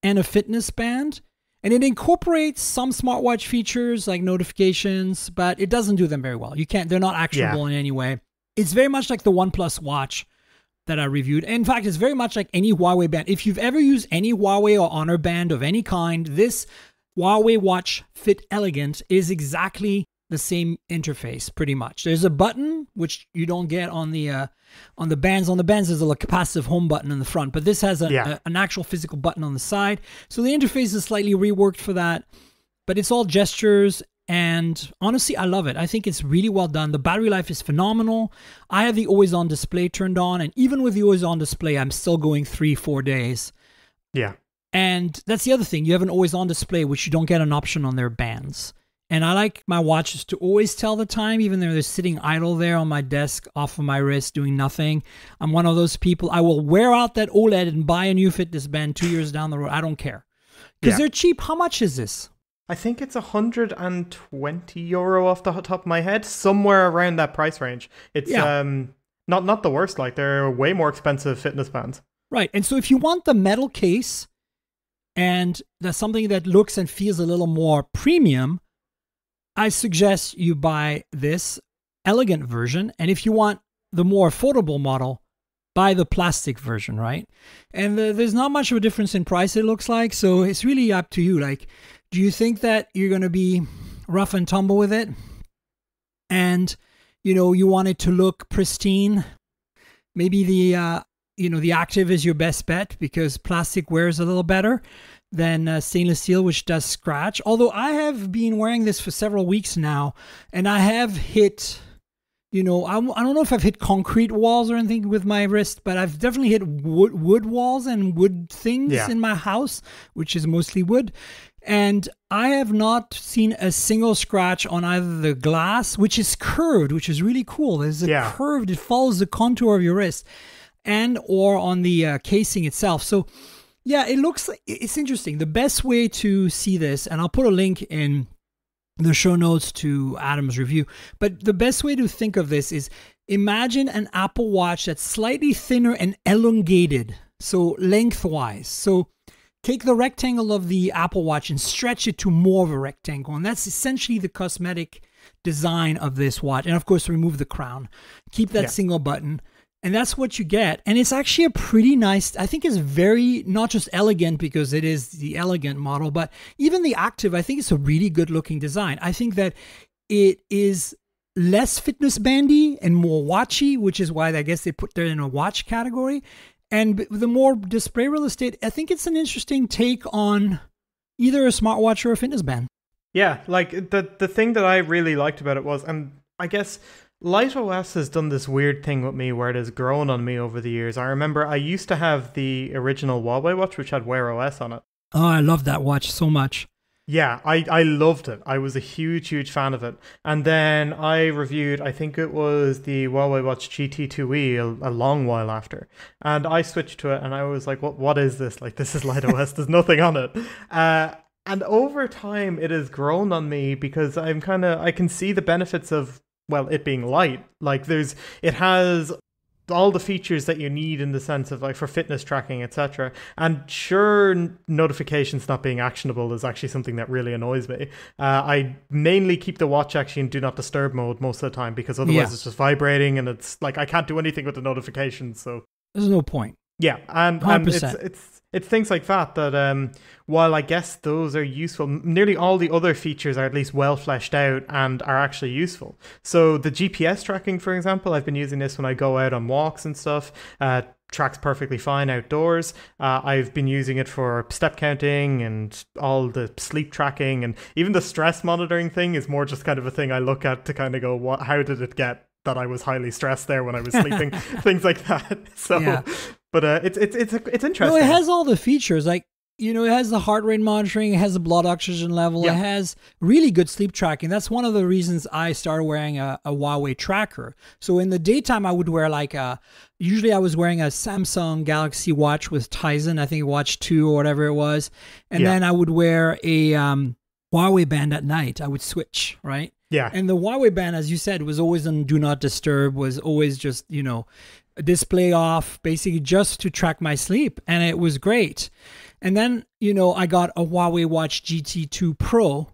and a fitness band. And it incorporates some smartwatch features like notifications, but it doesn't do them very well. They're not actionable in any way. It's very much like the OnePlus Watch that I reviewed. In fact, it's very much like any Huawei band. If you've ever used any Huawei or Honor band of any kind, this Huawei Watch Fit Elegant is exactly the same interface, pretty much. There's a button, which you don't get on the bands. On the bands, there's a capacitive home button in the front, but this has an actual physical button on the side. So the interface is slightly reworked for that, but it's all gestures. And honestly, I love it. I think it's really well done. The battery life is phenomenal. I have the always-on display turned on, and even with the always-on display, I'm still going 3-4 days. Yeah. And that's the other thing. You have an always-on display, which you don't get an option on their bands. And I like my watches to always tell the time, even though they're sitting idle there on my desk, off of my wrist, doing nothing. I'm one of those people. I will wear out that OLED and buy a new fitness band 2 years down the road. I don't care. Because they're cheap. How much is this? I think it's €120 off the top of my head, somewhere around that price range. It's not the worst. Like, they're way more expensive fitness bands. Right. And so if you want the metal case and that's something that looks and feels a little more premium, I suggest you buy this elegant version. And if you want the more affordable model, buy the plastic version, right? And there's not much of a difference in price, it looks like. So it's really up to you. Like, do you think that you're going to be rough and tumble with it? And, you want it to look pristine? Maybe the active is your best bet because plastic wears a little better than stainless steel, which does scratch. Although I have been wearing this for several weeks now, and I have hit, I don't know if I've hit concrete walls or anything with my wrist, but I've definitely hit wood walls and wood things in my house, which is mostly wood. And I have not seen a single scratch on either the glass, which is curved, which is really cool. There's a curved, it follows the contour of your wrist, and or on the casing itself. So yeah, it's interesting. The best way to see this, and I'll put a link in the show notes to Adam's review, but the best way to think of this is imagine an Apple Watch that's slightly thinner and elongated, so lengthwise. So take the rectangle of the Apple Watch and stretch it to more of a rectangle, and that's essentially the cosmetic design of this watch. And of course, remove the crown, keep that single button. And that's what you get. And it's actually a pretty nice, I think it's very, not just elegant because it is the elegant model, but even the active, I think it's a really good looking design. I think that it is less fitness bandy and more watchy, which is why I guess they put that in a watch category. And the more display real estate, I think it's an interesting take on either a smartwatch or a fitness band. Yeah, like the thing that I really liked about it was, and I guess Light OS has done this weird thing with me where it has grown on me over the years. I remember I used to have the original Huawei watch, which had Wear OS on it. Oh, I love that watch so much. Yeah, I loved it. I was a huge fan of it. And then I reviewed, I think it was the Huawei Watch GT2e a long while after. And I switched to it and I was like, what is this? Like, this is Light OS. There's nothing on it. And over time, it has grown on me because I can see the benefits of, well, it being light. Like, it has all the features that you need in the sense of, like, for fitness tracking, etc. And sure, notifications not being actionable is actually something that really annoys me. I mainly keep the watch actually in do not disturb mode most of the time because otherwise it's just vibrating and it's like I can't do anything with the notifications. So there's no point. Yeah, and it's things like that while I guess those are useful, nearly all the other features are at least well fleshed out and are actually useful. So the GPS tracking, for example, I've been using this when I go out on walks and stuff. Tracks perfectly fine outdoors. I've been using it for step counting and all the sleep tracking, and even the stress monitoring thing is more just kind of a thing I look at to kind of go, how did it get that I was highly stressed there when I was sleeping? Things like that. So yeah. But it's interesting. No, it has all the features. Like, it has the heart rate monitoring, it has the blood oxygen level, it has really good sleep tracking. That's one of the reasons I started wearing a Huawei tracker. So in the daytime, I would wear usually I was wearing a Samsung Galaxy Watch with Tizen, I think Watch 2 or whatever it was. And then I would wear a Huawei band at night. I would switch, right? Yeah. And the Huawei band, as you said, was always on Do Not Disturb, was always just, display off, basically just to track my sleep. And it was great. And then, I got a Huawei Watch GT2 Pro,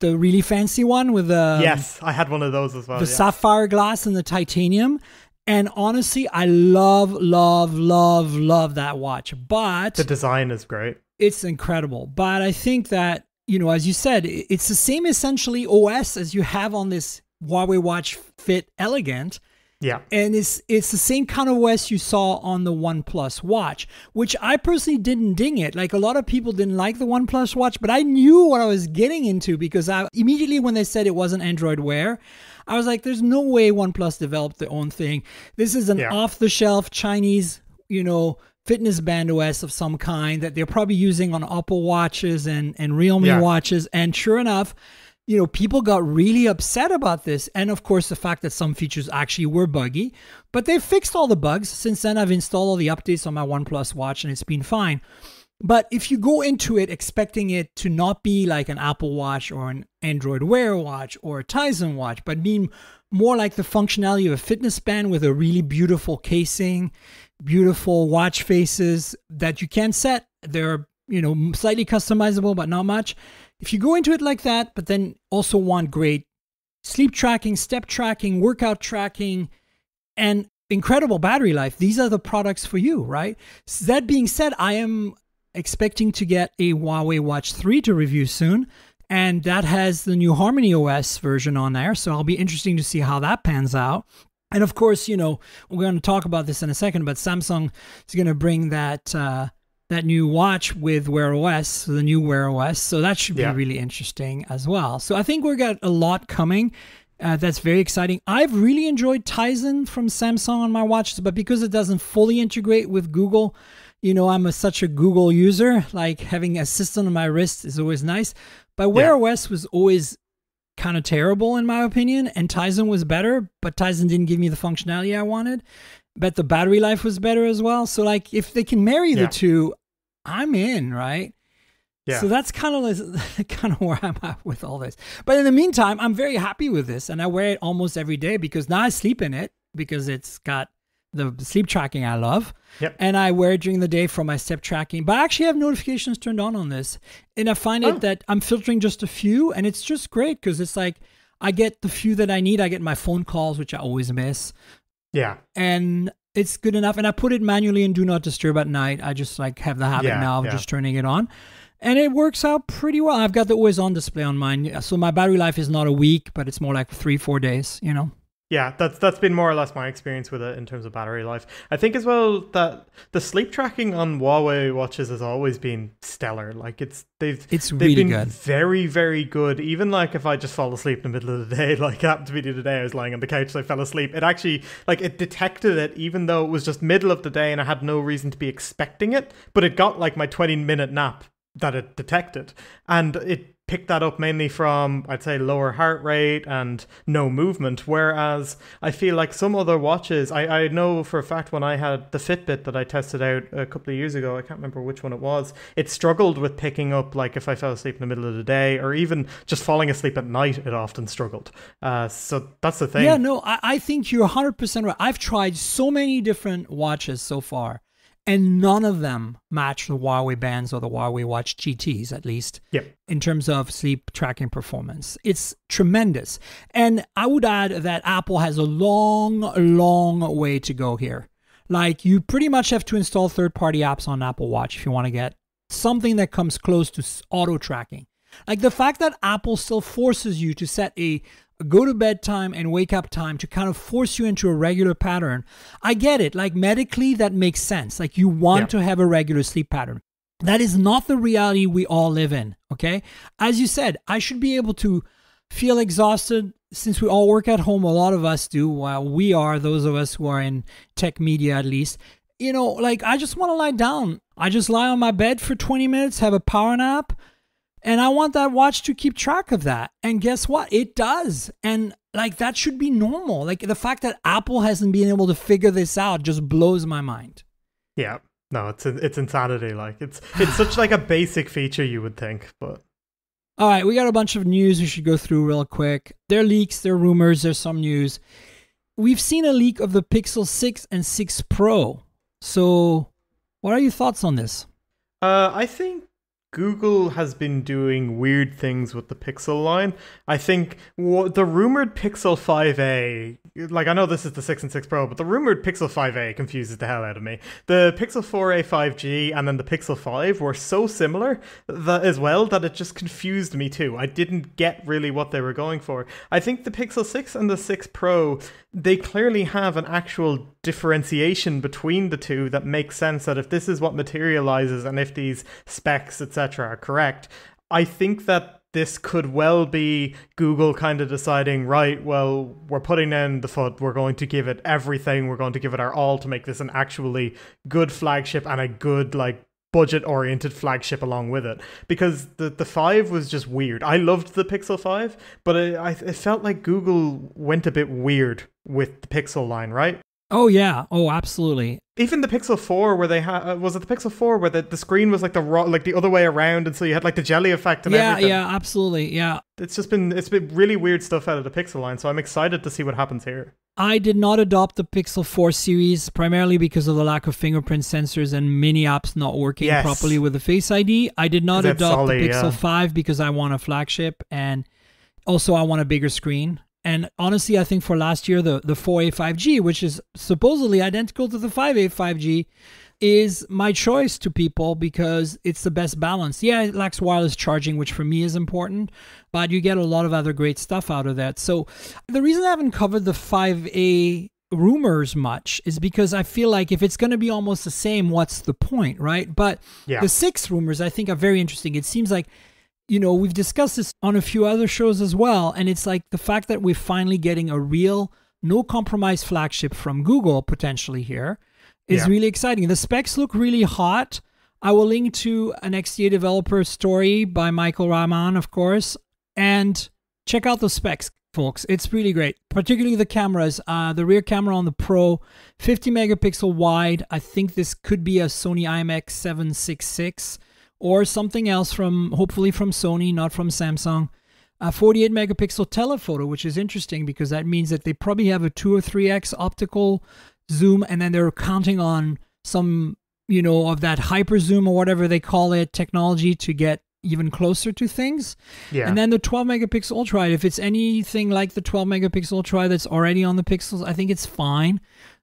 the really fancy one with the... Yes, I had one of those as well. The sapphire glass and the titanium. And honestly, I love that watch. But... the design is great. It's incredible. But I think that, as you said, it's the same essentially OS as you have on this Huawei Watch Fit Elegant. Yeah. And it's the same kind of OS you saw on the OnePlus Watch, which I personally didn't ding it. Like, a lot of people didn't like the OnePlus Watch, but I knew what I was getting into because immediately when they said it wasn't Android Wear, I was like, there's no way OnePlus developed their own thing. This is an off-the-shelf Chinese, fitness band OS of some kind that they're probably using on Apple Watches and Realme watches. And sure enough, people got really upset about this. And of course, the fact that some features actually were buggy, but they've fixed all the bugs. Since then, I've installed all the updates on my OnePlus Watch and it's been fine. But if you go into it expecting it to not be like an Apple Watch or an Android Wear watch or a Tizen watch, but being more like the functionality of a fitness band with a really beautiful casing, beautiful watch faces that you can set. They're, slightly customizable, but not much. If you go into it like that, but then also want great sleep tracking, step tracking, workout tracking, and incredible battery life, these are the products for you, right? So that being said, I am expecting to get a Huawei Watch 3 to review soon, and that has the new Harmony OS version on there, so I'll be interesting to see how that pans out. And of course, we're going to talk about this in a second, but Samsung is going to bring that new watch with Wear OS, the new Wear OS, so that should be really interesting as well. So I think we've got a lot coming. That's very exciting. I've really enjoyed Tizen from Samsung on my watches, but because it doesn't fully integrate with Google, I'm such a Google user, like having Assistant on my wrist is always nice. But Wear OS was always kind of terrible in my opinion, and Tizen was better, but Tizen didn't give me the functionality I wanted. But the battery life was better as well. So like if they can marry the two, I'm in, right? Yeah. So that's kind of where I'm at with all this. But in the meantime, I'm very happy with this, and I wear it almost every day because now I sleep in it because it's got the sleep tracking I love. Yep. And I wear it during the day for my step tracking. But I actually have notifications turned on this. And I find it that I'm filtering just a few, and it's just great because it's like I get the few that I need. I get my phone calls, which I always miss. Yeah. And it's good enough. And I put it manually in Do Not Disturb at night. I just like have the habit now of just turning it on. And it works out pretty well. I've got the always on display on mine. So my battery life is not a week, but it's more like 3-4 days, Yeah, that's been more or less my experience with it in terms of battery life. I think as well that the sleep tracking on Huawei watches has always been stellar. Like they've really been good. Very, very good. Even like if I just fall asleep in the middle of the day, like it happened to me the other day, I was lying on the couch, so I fell asleep. It actually it detected it even though it was just middle of the day and I had no reason to be expecting it, but it got like my 20-minute nap that it detected, and it picked that up mainly from, I'd say, lower heart rate and no movement, whereas I feel like some other watches, I know for a fact when I had the Fitbit that I tested out a couple of years ago, I can't remember which one it was, it struggled with picking up like if I fell asleep in the middle of the day or even just falling asleep at night, it often struggled. So that's the thing. Yeah, no, I think you're 100% right. I've tried so many different watches so far, and none of them match the Huawei bands or the Huawei Watch GTs, at least, in terms of sleep tracking performance. It's tremendous. And I would add that Apple has a long, long way to go here. Like, you pretty much have to install third-party apps on Apple Watch if you want to get something that comes close to auto tracking. Like, the fact that Apple still forces you to set a go to bed time and wake up time to kind of force you into a regular pattern. I get it. Like medically, that makes sense. Like you want to have a regular sleep pattern. That is not the reality we all live in. Okay. As you said, I should be able to feel exhausted since we all work at home. A lot of us do. While we are, those of us who are in tech media at least, like I just want to lie down. I just lie on my bed for 20 minutes, have a power nap. And I want that watch to keep track of that. And guess what? It does. And like that should be normal. Like the fact that Apple hasn't been able to figure this out just blows my mind. Yeah. No, it's insanity. Like it's such like a basic feature you would think, but all right, we got a bunch of news we should go through real quick. There are leaks, there are rumors, there's some news. We've seen a leak of the Pixel 6 and 6 Pro. So what are your thoughts on this? I think Google has been doing weird things with the Pixel line. I think the rumored Pixel 5a, like I know this is the 6 and 6 Pro, but the rumored Pixel 5a confuses the hell out of me. The Pixel 4a 5G and then the Pixel 5 were so similar that it just confused me too. I didn't get really what they were going for. I think the Pixel 6 and the 6 Pro, they clearly have an actual differentiation between the two that makes sense, that if this is what materializes and if these specs, etc. are correct, I think that this could well be Google kind of deciding, right, well, we're putting in the foot, we're going to give it everything, we're going to give it our all to make this an actually good flagship and a good, like, budget-oriented flagship along with it. Because the 5 was just weird. I loved the Pixel 5, but it felt like Google went a bit weird with the Pixel line, right? Oh yeah. Oh, absolutely. Even the Pixel 4, where they had, was it the Pixel 4 where the screen was like like the other way around, and so you had like the jelly effect and everything. Yeah, absolutely. Yeah. It's been really weird stuff out of the Pixel line, so I'm excited to see what happens here. I did not adopt the Pixel 4 series primarily because of the lack of fingerprint sensors and mini apps not working properly with the Face ID. I did not adopt the Pixel 5 because I want a flagship, and also I want a bigger screen. And honestly, I think for last year, the 4A 5G, which is supposedly identical to the 5A 5G, is my choice to people because it's the best balance. Yeah, it lacks wireless charging, which for me is important, but you get a lot of other great stuff out of that. So the reason I haven't covered the 5A rumors much is because I feel like if it's going to be almost the same, what's the point, right? But the 6 rumors I think are very interesting. It seems like, you know, we've discussed this on a few other shows as well, and it's like the fact that we're finally getting a real no compromise flagship from Google potentially here is really exciting. The specs look really hot. I will link to an XDA developer story by Michael Rahman, of course, and check out the specs, folks. It's really great, particularly the cameras. The rear camera on the Pro, 50 megapixel wide. I think this could be a Sony IMX766 or something else hopefully from Sony, not from Samsung. 48 megapixel telephoto, which is interesting because that means that they probably have a 2 or 3x optical zoom, and then they're counting on some, you know, of that hyper zoom or whatever they call it technology to get even closer to things. And then the 12 megapixel ultra, if it's anything like the 12 megapixel ultra that's already on the Pixels, I think it's fine.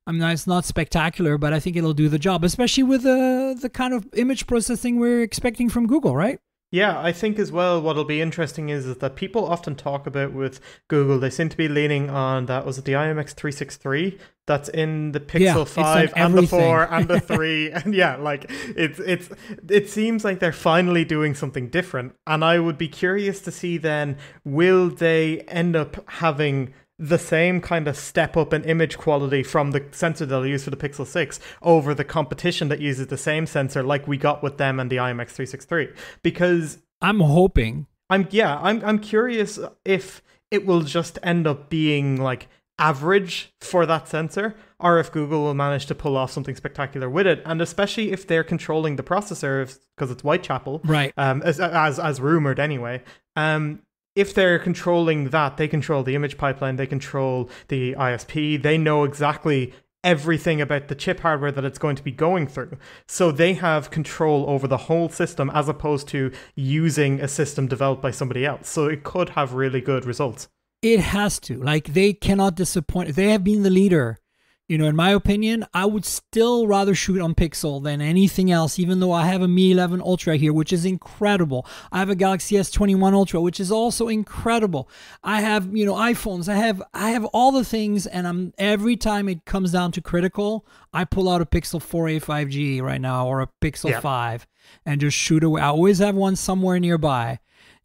I mean, it's not spectacular, but I think it'll do the job, especially with the kind of image processing we're expecting from Google, right? Yeah, I think as well what'll be interesting is that people often talk about with Google, they seem to be leaning on that, was it the IMX363 that's in the Pixel 5 and the 4 and the 3, and like it seems like they're finally doing something different, and I would be curious to see then, will they end up having the same kind of step up in image quality from the sensor they'll use for the Pixel 6 over the competition that uses the same sensor like we got with them and the IMX363? Because I'm hoping. I'm curious if it will just end up being like average for that sensor, or if Google will manage to pull off something spectacular with it, and especially if they're controlling the processor, because it's Whitechapel, right? As rumored anyway. If they're controlling that, they control the image pipeline, they control the ISP, they know exactly everything about the chip hardware that it's going to be going through. So they have control over the whole system as opposed to using a system developed by somebody else. So it could have really good results. It has to. Like, they cannot disappoint. They have been the leader. You know, in my opinion, I would still rather shoot on Pixel than anything else, even though I have a Mi 11 Ultra here, which is incredible. I have a Galaxy S21 Ultra, which is also incredible. I have, you know, iPhones. I have all the things, and every time it comes down to critical, I pull out a Pixel 4a 5G right now, or a Pixel 5 and just shoot away. I always have one somewhere nearby.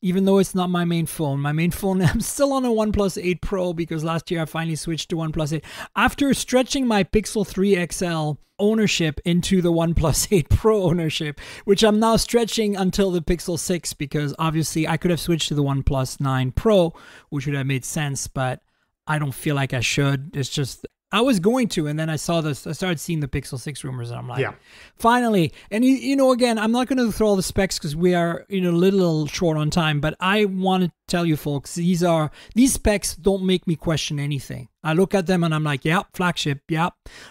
Even though it's not my main phone. My main phone, I'm still on a OnePlus 8 Pro because last year I finally switched to OnePlus 8. After stretching my Pixel 3 XL ownership into the OnePlus 8 Pro ownership, which I'm now stretching until the Pixel 6, because obviously I could have switched to the OnePlus 9 Pro, which would have made sense, but I don't feel like I should. It's just, I was going to, and then I started seeing the Pixel 6 rumors, and I'm like, finally. And you know, again, I'm not going to throw all the specs because we are, you know, a little short on time, but I want to tell you folks, these specs don't make me question anything. I look at them and I'm like, flagship,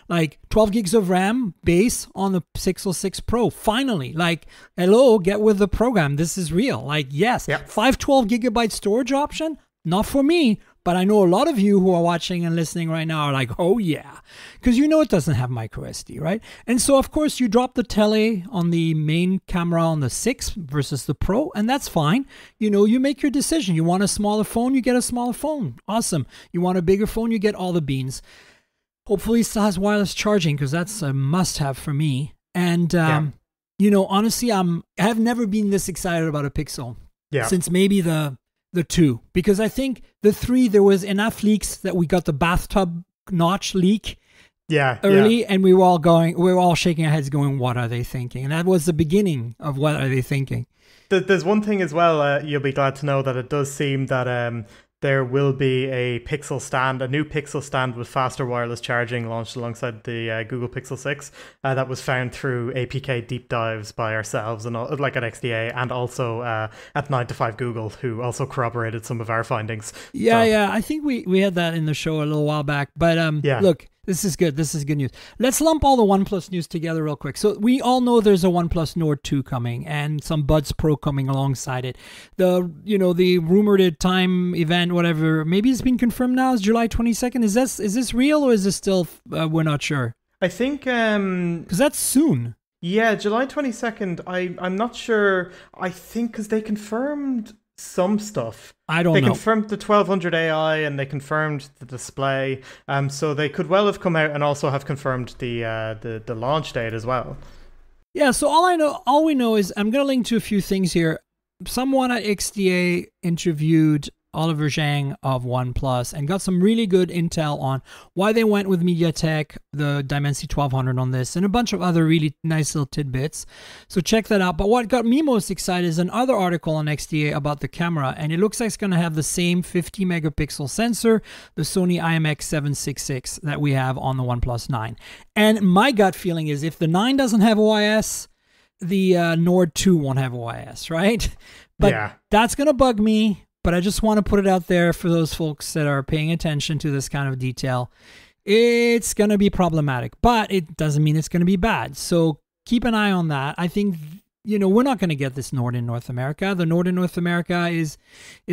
like 12 gigs of RAM base on the Pixel 6 Pro. Finally, like, hello, get with the program. This is real. Like, yes, 512 gigabyte storage option. Not for me, but I know a lot of you who are watching and listening right now are like, oh yeah, because you know it doesn't have micro SD, right? And so, of course, you drop the tele on the main camera on the 6 versus the Pro, and that's fine. You know, you make your decision. You want a smaller phone, you get a smaller phone. Awesome. You want a bigger phone, you get all the beans. Hopefully it still has wireless charging, because that's a must-have for me. And, you know, honestly, I have never been this excited about a Pixel since maybe the 2, because I think the 3, there was enough leaks that we got the bathtub notch leak early, and we were all shaking our heads going, what are they thinking? And that was the beginning of what are they thinking. There's one thing as well, you'll be glad to know, that it does seem that there will be a Pixel stand, a new Pixel stand with faster wireless charging launched alongside the Google Pixel 6 that was found through APK deep dives by ourselves and like at XDA and also at 9 to 5 Google, who also corroborated some of our findings. Yeah. I think we had that in the show a little while back. But look, this is good. This is good news. Let's lump all the OnePlus news together real quick. So we all know there's a OnePlus Nord 2 coming and some Buds Pro coming alongside it. The rumored time event, whatever, maybe it's been confirmed now. It's July 22nd. Is this real or is this still, we're not sure? I think... Because that's soon. Yeah, July 22nd. I'm not sure. I think because they confirmed some stuff. I don't know. They confirmed the 1200 AI and they confirmed the display. So they could well have come out and also have confirmed the launch date as well. Yeah, so all we know is I'm going to link to a few things here. Someone at XDA interviewed Oliver Zhang of OnePlus and got some really good intel on why they went with MediaTek, the Dimensity 1200 on this, and a bunch of other really nice little tidbits. So check that out. But what got me most excited is another article on XDA about the camera, and it looks like it's going to have the same 50 megapixel sensor, the Sony IMX766 that we have on the OnePlus 9. And my gut feeling is if the 9 doesn't have OIS, the Nord 2 won't have OIS, right? But that's going to bug me. But I just want to put it out there for those folks that are paying attention to this kind of detail. It's going to be problematic, but it doesn't mean it's going to be bad. So keep an eye on that. I think, we're not going to get this Nord in North America. The Nord in North America is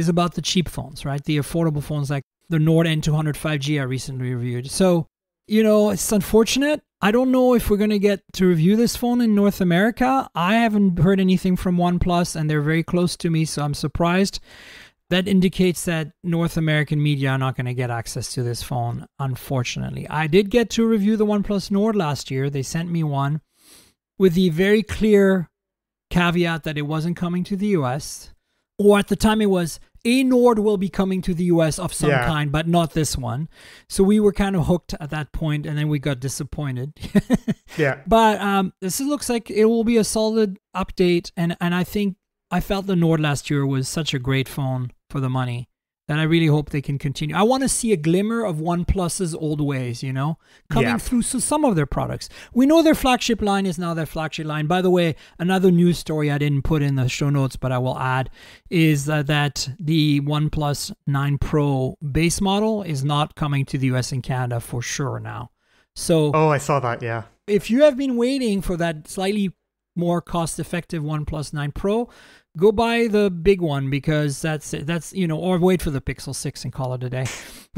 about the cheap phones, right? The affordable phones like the Nord N200 5G I recently reviewed. So, it's unfortunate. I don't know if we're going to get to review this phone in North America. I haven't heard anything from OnePlus, and they're very close to me, so I'm surprised. That indicates that North American media are not going to get access to this phone, unfortunately. I did get to review the OnePlus Nord last year. They sent me one with the very clear caveat that it wasn't coming to the US. Or at the time it was, a Nord will be coming to the US of some kind, but not this one. So we were kind of hooked at that point, and then we got disappointed. But this looks like it will be a solid update, and I felt the Nord last year was such a great phone for the money that I really hope they can continue. I want to see a glimmer of OnePlus's old ways, coming through some of their products. We know their flagship line is now their flagship line. By the way, another news story I didn't put in the show notes, but I will add, is that the OnePlus 9 Pro base model is not coming to the US and Canada for sure now. So, I saw that, yeah. If you have been waiting for that slightly more cost-effective OnePlus 9 Pro, go buy the big one, because that's or wait for the Pixel 6 and call it a day,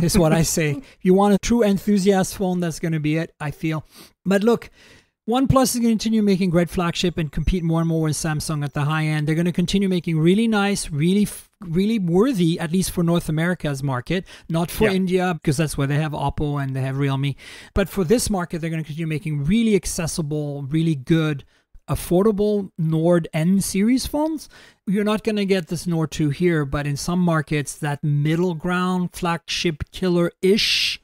is what I say. If you want a true enthusiast phone, that's going to be it, I feel. But look, OnePlus is going to continue making great flagship and compete more and more with Samsung at the high end. They're going to continue making really nice, really worthy, at least for North America's market, not for India, because that's where they have Oppo and they have Realme. But for this market, they're going to continue making really accessible, really good, affordable Nord N series phones. You're not going to get this Nord 2 here, but in some markets, that middle ground flagship killer-ish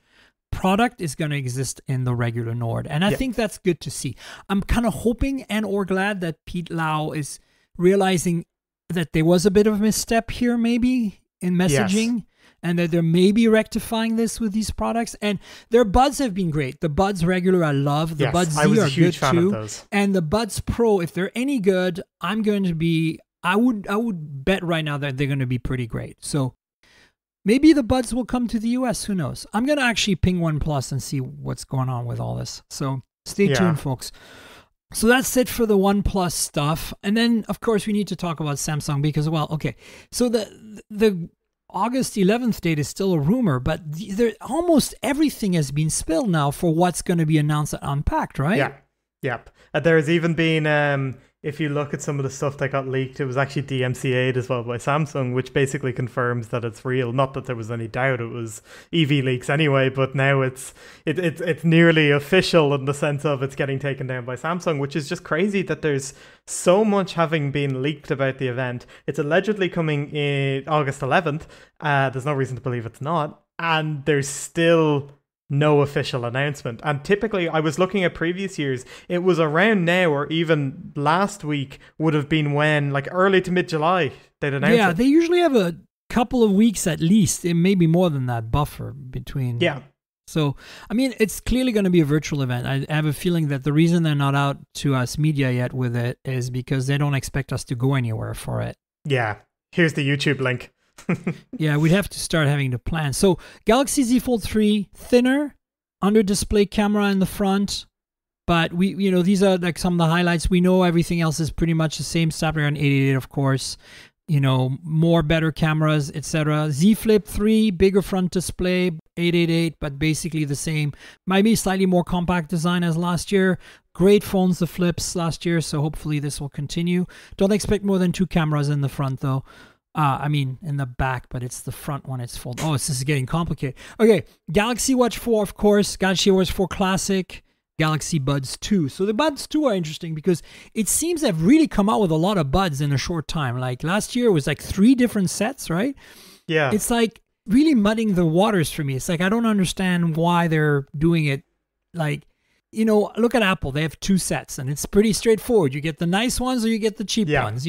product is going to exist in the regular Nord. And I think that's good to see. I'm kind of hoping and or glad that Pete Lau is realizing that there was a bit of a misstep here maybe in messaging. And that they're maybe rectifying this with these products. And their Buds have been great. The Buds regular I love. The Buds Z I was are a huge good fan too. of those. And the Buds Pro, if they're any good, I would bet right now that they're going to be pretty great. So maybe the Buds will come to the US. Who knows? I'm going to actually ping OnePlus and see what's going on with all this. So stay tuned, folks. So that's it for the OnePlus stuff. And then, of course, we need to talk about Samsung because, so the August 11th date is still a rumor, but almost everything has been spilled now for what's going to be announced at Unpacked, right? Yep. There's even been, if you look at some of the stuff that got leaked, it was actually DMCA'd as well by Samsung, which basically confirms that it's real. Not that there was any doubt it was EV leaks anyway, but now it's nearly official in the sense of it's getting taken down by Samsung, which is just crazy that there's so much having been leaked about the event. It's allegedly coming in August 11th. There's no reason to believe it's not. And there's still no official announcement. And typically, I was looking at previous years, it was around now or even last week would have been when, like early to mid-July, they'd announce it. They usually have a couple of weeks at least, it may be more than that buffer between. Yeah. So, I mean, it's clearly going to be a virtual event. I have a feeling that the reason they're not out to us media yet with it is because they don't expect us to go anywhere for it. Yeah. Here's the YouTube link. Yeah, we'd have to start having to plan. So, Galaxy Z Fold 3, thinner, under display camera in the front. But these are like some of the highlights. We know everything else is pretty much the same. Snapdragon 888, of course. More better cameras, etc. Z Flip 3, bigger front display, 888, but basically the same. Maybe slightly more compact design as last year. Great phones, the flips last year, so hopefully this will continue. Don't expect more than 2 cameras in the front, though. In the back, but it's the front one. It's full. Oh, this is getting complicated. Okay, Galaxy Watch 4, of course. Galaxy Watch 4 Classic. Galaxy Buds 2. So the Buds 2 are interesting because it seems they've really come out with a lot of buds in a short time. Like last year it was like 3 different sets, right? Yeah. It's like really mudding the waters for me. It's like I don't understand why they're doing it. Like, look at Apple. They have 2 sets and it's pretty straightforward. You get the nice ones or you get the cheap ones,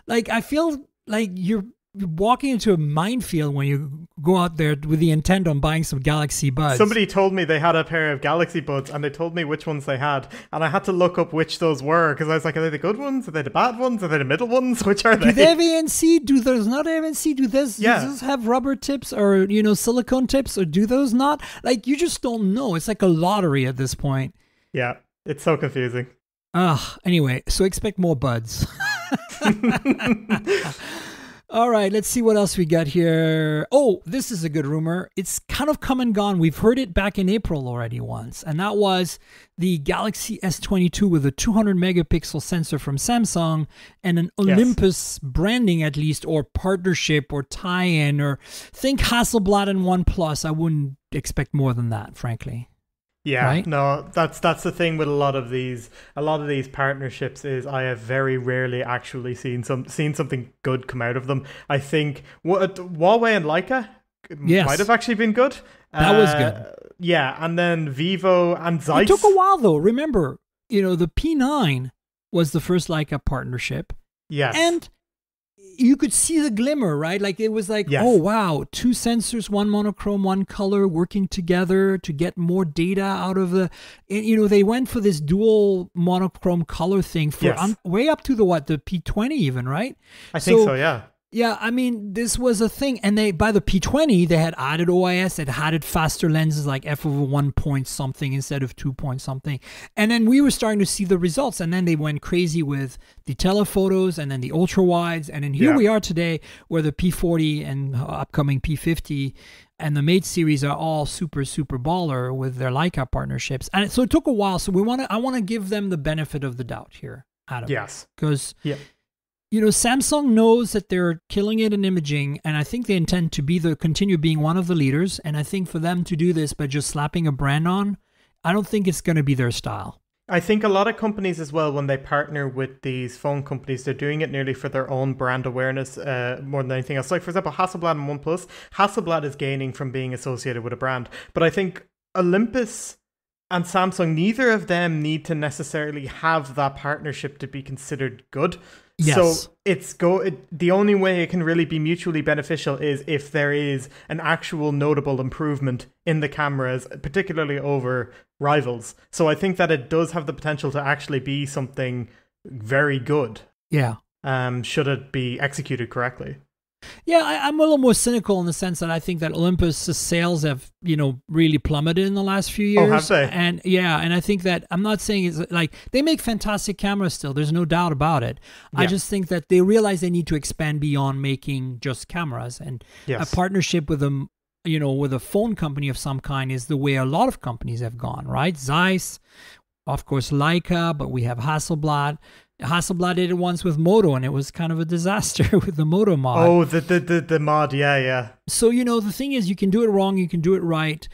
Like I feel like you're walking into a minefield when you go out there with the intent on buying some Galaxy Buds. Somebody told me they had a pair of Galaxy Buds and they told me which ones they had. And I had to look up which those were because I was like, are they the good ones? Are they the bad ones? Are they the middle ones? Which are they? Do they have ANC? Do those not have ANC? Do those have rubber tips or, silicone tips or do those not? Like, you just don't know. It's like a lottery at this point. Yeah, it's so confusing. Anyway, so expect more Buds. All right, let's see what else we got here. Oh, this is a good rumor. It's kind of come and gone. We've heard it back in April already once, and that was the Galaxy S22 with a 200 megapixel sensor from Samsung and an Olympus branding at least, or partnership or tie-in, or think Hasselblad and OnePlus. I wouldn't expect more than that, frankly. Yeah, right? No, that's the thing with a lot of these partnerships is I have very rarely actually seen something good come out of them. I think Huawei and Leica might have actually been good. That was good. Yeah, and then Vivo and Zeiss. It took a while though. Remember, the P9 was the first Leica partnership. Yes. And you could see the glimmer, right? Like it was like, oh wow, 2 sensors, 1 monochrome, 1 color working together to get more data out of the. They went for this dual monochrome color thing for way up to the P20 even, right? I think so, yeah. Yeah, I mean, this was a thing. And by the P20, they had added OIS, it added faster lenses like f/1 point something instead of 2 point something. And then we were starting to see the results. And then they went crazy with the telephotos and then the ultra wides. And then here we are today where the P40 and upcoming P50 and the Mate series are all super, super baller with their Leica partnerships. And so it took a while. So I want to give them the benefit of the doubt here, Adam. Yes. Because Samsung knows that they're killing it in imaging, and I think they intend to continue being one of the leaders. And I think for them to do this by just slapping a brand on, I don't think it's going to be their style. I think a lot of companies as well, when they partner with these phone companies, they're doing it nearly for their own brand awareness more than anything else. Like, for example, Hasselblad and OnePlus. Hasselblad is gaining from being associated with a brand. But I think Olympus and Samsung, neither of them need to necessarily have that partnership to be considered good. Yes. So the only way it can really be mutually beneficial is if there is an actual notable improvement in the cameras, particularly over rivals. So I think that it does have the potential to actually be something very good. Yeah. Should it be executed correctly. Yeah, I'm a little more cynical in the sense that I think that Olympus' sales have, really plummeted in the last few years. Oh, have they? And I think that I'm not saying it's like they make fantastic cameras still. There's no doubt about it. Yeah. I just think that they realize they need to expand beyond making just cameras, and a partnership with them, with a phone company of some kind is the way a lot of companies have gone, right? Zeiss, of course, Leica, but we have Hasselblad. Hasselblad did it once with Moto, and it was kind of a disaster with the Moto mod. Oh, the mod, yeah. So, the thing is, you can do it wrong, you can do it right.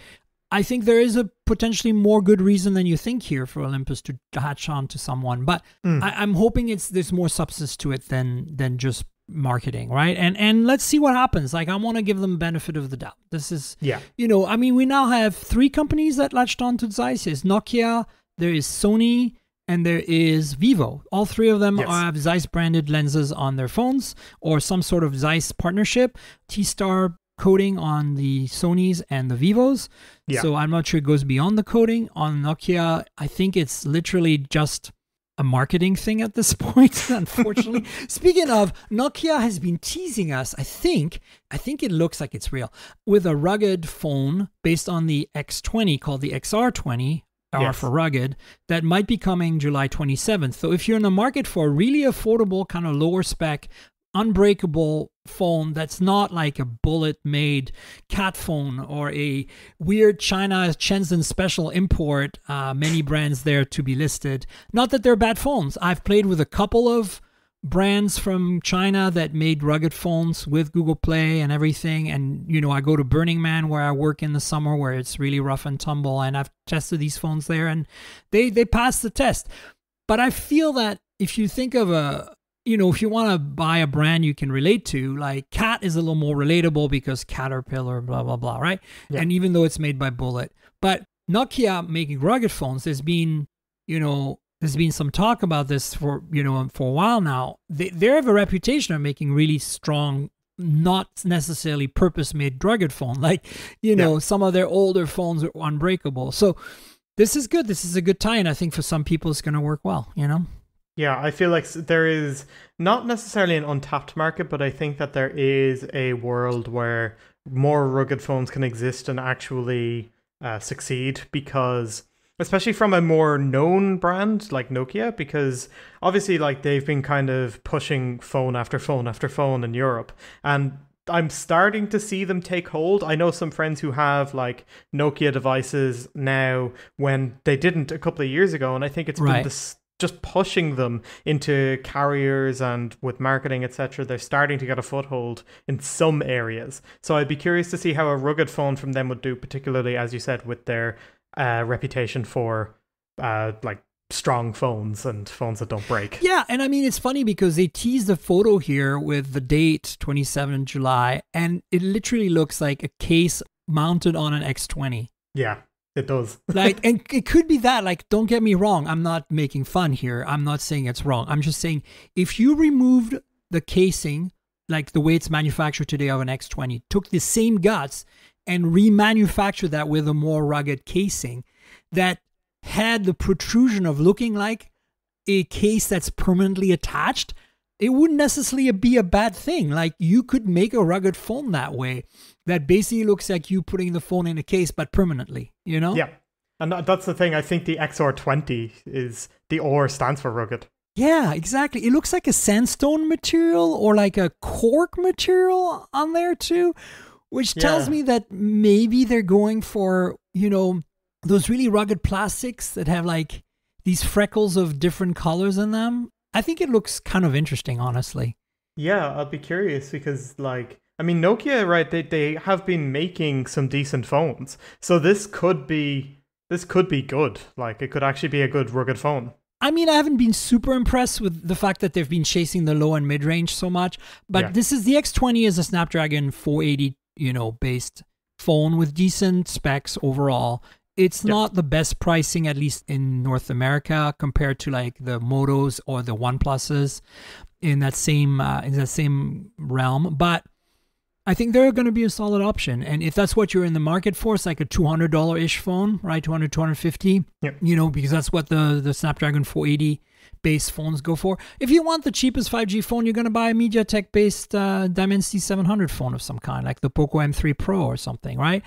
I think there is a potentially more good reason than you think here for Olympus to hatch on to someone. But I'm hoping there's more substance to it than just marketing, right? And let's see what happens. Like, I want to give them benefit of the doubt. This is, we now have 3 companies that latched on to Zeiss. There's Nokia, there is Sony, and there is Vivo. All three of them Yes. have Zeiss branded lenses on their phones or some sort of Zeiss partnership. T-Star coating on the Sonys and the Vivos. Yeah. So I'm not sure it goes beyond the coating. On Nokia, I think it's literally just a marketing thing at this point, unfortunately. Speaking of, Nokia has been teasing us, I think it looks like it's real, with a rugged phone based on the X20 called the XR20, R Yes. for rugged, that might be coming July 27th. So if you're in the market for a really affordable, kind of lower spec, unbreakable phone that's not like a bullet-made cat phone or a weird China Shenzhen special import, many brands there to be listed. Not that they're bad phones. I've played with a couple of brands from China that made rugged phones with Google Play and everything. And, you know, I go to Burning Man where I work in the summer where it's really rough and tumble, and I've tested these phones there and they pass the test. But I feel that if you think of if you want to buy a brand you can relate to, like Cat is a little more relatable because Caterpillar, blah, blah, blah, right? Yeah. And even though it's made by Bullet. But Nokia making rugged phones, there's been some talk about this for a while now. They have a reputation of making really strong, not necessarily purpose-made rugged phone. Like, some of their older phones are unbreakable. So this is good. This is a good tie-in. I think for some people it's going to work well, Yeah, I feel like there is not necessarily an untapped market, but I think that there is a world where more rugged phones can exist and actually succeed, because especially from a more known brand like Nokia, because obviously like they've been kind of pushing phone after phone after phone in Europe, and I'm starting to see them take hold. I know some friends who have like Nokia devices now when they didn't a couple of years ago, and I think it's been this just pushing them into carriers, and with marketing, etc. They're starting to get a foothold in some areas. So I'd be curious to see how a rugged phone from them would do, particularly, as you said, with their reputation for like strong phones and phones that don't break. Yeah, and I mean, it's funny because they teased the photo here with the date 27 July, and it literally looks like a case mounted on an X20. Yeah. It does. Like, and it could be that, like, don't get me wrong. I'm not making fun here. I'm not saying it's wrong. I'm just saying if you removed the casing, like the way it's manufactured today of an X20, took the same guts and remanufactured that with a more rugged casing that had the protrusion of looking like a case that's permanently attached, it wouldn't necessarily be a bad thing. Like, you could make a rugged phone that way that basically looks like you putting the phone in a case, but permanently, Yeah. And that's the thing. I think the XR20 is, the R stands for rugged. Yeah, exactly. It looks like a sandstone material or like a cork material on there too, which tells me that maybe they're going for, those really rugged plastics that have like these freckles of different colors in them. I think it looks kind of interesting, honestly. Yeah, I'll be curious because, like, I mean, Nokia, right? They have been making some decent phones, so this could be good. Like, it could actually be a good rugged phone. I mean, I haven't been super impressed with the fact that they've been chasing the low and mid range so much, but this is the X20 is a Snapdragon 480, based phone with decent specs overall. It's not the best pricing, at least in North America, compared to like the Motos or the OnePluses in that same realm. But I think they're going to be a solid option. And if that's what you're in the market for, it's like a $200-ish phone, right? 200, 250, because that's what the Snapdragon 480 based phones go for. If you want the cheapest 5G phone, you're going to buy a MediaTek based Dimensity 700 phone of some kind, like the Poco M3 Pro or something, right?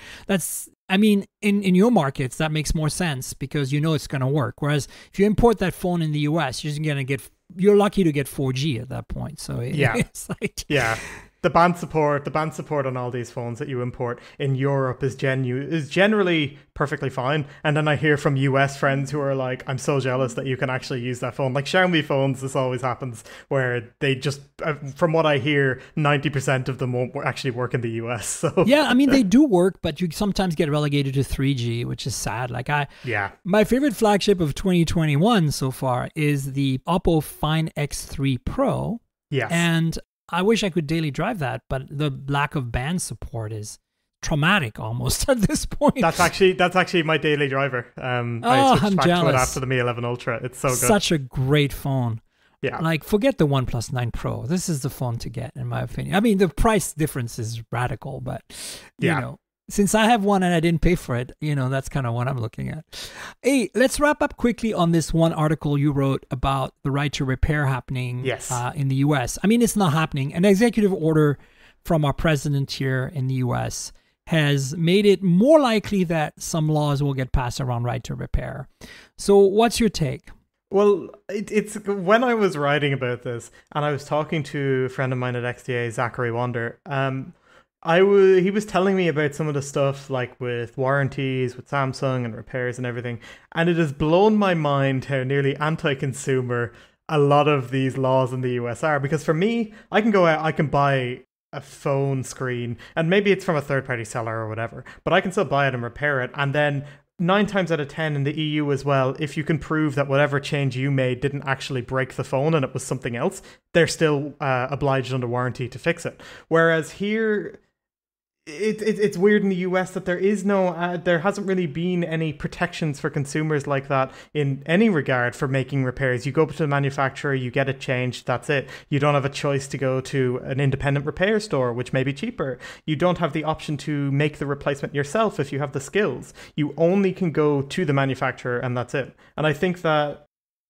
I mean, in your markets, that makes more sense because it's going to work. Whereas if you import that phone in the US, you're lucky to get 4G at that point. So it's like... Yeah. The band support on all these phones that you import in Europe is generally perfectly fine. And then I hear from US friends who are like, I'm so jealous that you can actually use that phone. Like Xiaomi phones, this always happens where they just, from what I hear, 90% of them won't actually work in the US. So yeah, I mean, they do work, but you sometimes get relegated to 3G, which is sad. Like my favorite flagship of 2021 so far is the Oppo Find X3 Pro. Yes. And I wish I could daily drive that, but the lack of band support is traumatic almost at this point. That's actually my daily driver. I switched back to it after the Mi 11 Ultra. It's so good. Such a great phone. Yeah. Like, forget the OnePlus 9 Pro. This is the phone to get, in my opinion. I mean, the price difference is radical, but, you know, since I have one and I didn't pay for it, you know, that's kind of what I'm looking at. Hey, let's wrap up quickly on this one article you wrote about the right to repair happening in the U.S. I mean, it's not happening. An executive order from our president here in the U.S. has made it more likely that some laws will get passed around right to repair. So what's your take? Well, it's when I was writing about this and I was talking to a friend of mine at XDA, Zachary Wander, he was telling me about some of the stuff like with warranties, with Samsung and repairs and everything. And it has blown my mind how nearly anti-consumer a lot of these laws in the US are. Because for me, I can go out, I can buy a phone screen and maybe it's from a third-party seller or whatever, but I can still buy it and repair it. And then 9 times out of 10 in the EU as well, if you can prove that whatever change you made didn't actually break the phone and it was something else, they're still obliged under warranty to fix it. Whereas here, it's weird in the US that there hasn't really been any protections for consumers like that in any regard for making repairs. You go up to the manufacturer, you get it changed, that's it. You don't have a choice to go to an independent repair store, which may be cheaper. You don't have the option to make the replacement yourself if you have the skills. You only can go to the manufacturer and that's it. And I think that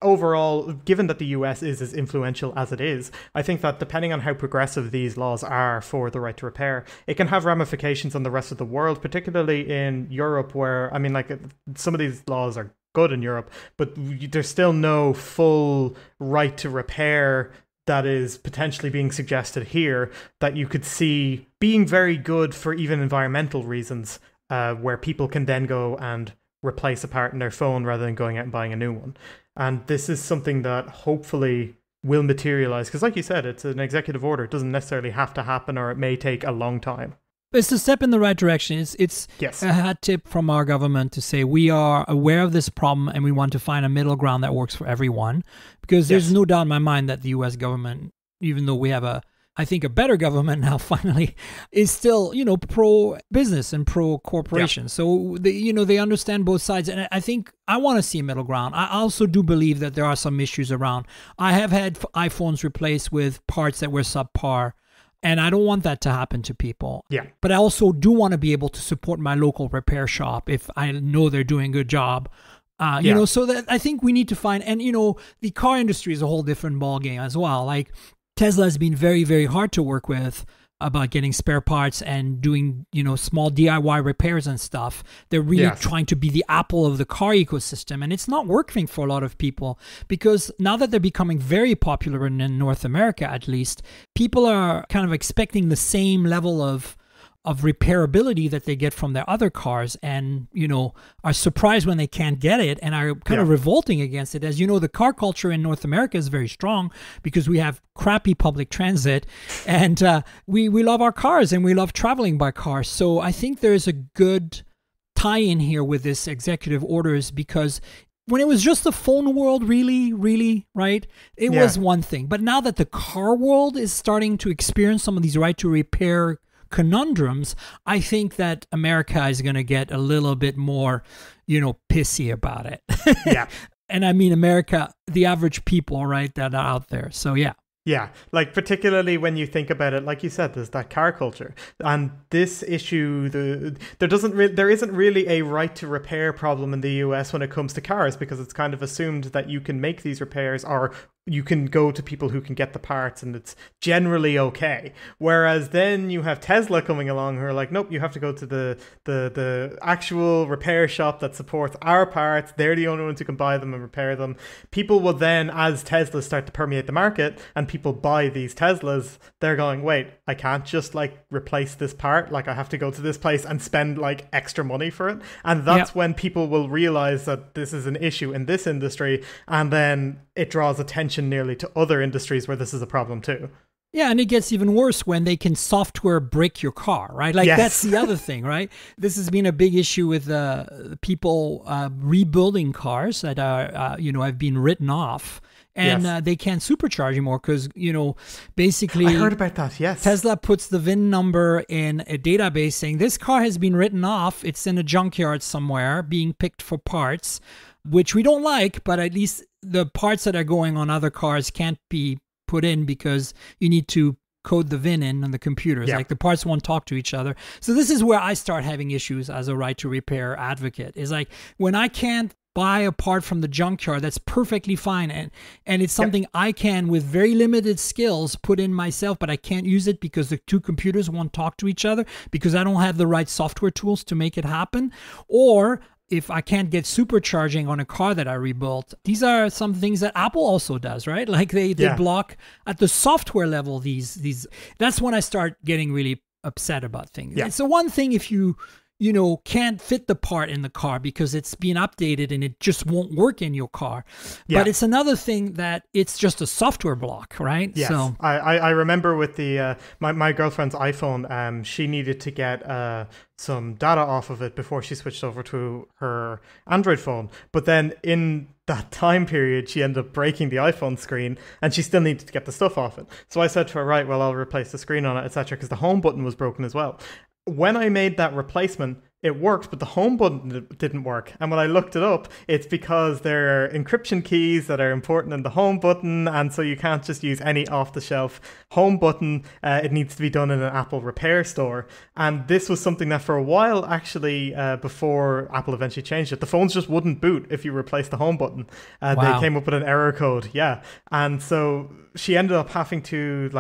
overall, given that the US is as influential as it is, I think that depending on how progressive these laws are for the right to repair, it can have ramifications on the rest of the world, particularly in Europe, where, I mean, like, some of these laws are good in Europe, but there's still no full right to repair that is potentially being suggested here that you could see being very good for even environmental reasons, where people can then go and replace a part in their phone rather than going out and buying a new one. And this is something that hopefully will materialize. Because like you said, it's an executive order. It doesn't necessarily have to happen, or it may take a long time. It's a step in the right direction. It's a hat tip from our government to say we are aware of this problem and we want to find a middle ground that works for everyone. Because there's no doubt in my mind that the U.S. government, even though we have I think a better government now finally, is still, pro-business and pro-corporation. Yeah. So, they understand both sides. And I think I want to see a middle ground. I also do believe that there are some issues around. I have had iPhones replaced with parts that were subpar, and I don't want that to happen to people. Yeah. But I also do want to be able to support my local repair shop if I know they're doing a good job. So that I think we need to find, and, the car industry is a whole different ballgame as well. Like, Tesla has been very, very hard to work with about getting spare parts and doing, small DIY repairs and stuff. They're really trying to be the Apple of the car ecosystem. And it's not working for a lot of people because now that they're becoming very popular in North America, at least, people are kind of expecting the same level of repairability that they get from their other cars and, are surprised when they can't get it and are kind of revolting against it. As you know, the car culture in North America is very strong because we have crappy public transit and we love our cars and we love traveling by car. So I think there's a good tie-in here with this executive orders because when it was just the phone world, really, right? It was one thing. But now that the car world is starting to experience some of these right to repair conundrums, I think that America is going to get a little bit more, pissy about it. Yeah. And I mean America, the average people, right, that are out there. So yeah. Yeah, like particularly when you think about it, like you said, there's that car culture, and this issue, there isn't really a right to repair problem in the US when it comes to cars because it's kind of assumed that you can make these repairs or you can go to people who can get the parts and it's generally okay. Whereas then you have Tesla coming along who are like, nope, you have to go to the actual repair shop that supports our parts. They're the only ones who can buy them and repair them. People will then, as Teslas start to permeate the market and people buy these Teslas, they're going, wait, I can't just replace this part. I have to go to this place and spend extra money for it. And that's when people will realize that this is an issue in this industry. And then it draws attention nearly to other industries where this is a problem too. Yeah, and it gets even worse when they can software break your car, right? That's the other thing, right? This has been a big issue with people rebuilding cars that are, have been written off. and they can't supercharge anymore because, basically... I heard about that, yes. Tesla puts the VIN number in a database saying this car has been written off. It's in a junkyard somewhere being picked for parts, which we don't like, but at least the parts that are going on other cars can't be put in because you need to code the VIN in on the computers. Like the parts won't talk to each other. So this is where I start having issues as a right to repair advocate. Is like when I can't buy a part from the junkyard that's perfectly fine and it's something I can with very limited skills put in myself, but I can't use it because the two computers won't talk to each other because I don't have the right software tools to make it happen. Or if I can't get supercharging on a car that I rebuilt, these are some things that Apple also does, right? Like they block at the software level these. That's when I start getting really upset about things. Yeah. It's the one thing if you can't fit the part in the car because it's being updated and it just won't work in your car. Yeah. But it's another thing that it's just a software block, right? Yes. So I remember with the my girlfriend's iPhone, she needed to get some data off of it before she switched over to her Android phone. But then in that time period, she ended up breaking the iPhone screen and she still needed to get the stuff off it. So I said to her, right, well, I'll replace the screen on it, etc., because the home button was broken as well. When I made that replacement, it worked, but the home button didn't work. And when I looked it up, it's because there are encryption keys that are important in the home button, and so you can't just use any off-the-shelf home button. It needs to be done in an Apple repair store. And this was something that for a while, actually, before Apple eventually changed it, the phones just wouldn't boot if you replaced the home button. Wow. They came up with an error code, and so she ended up having to,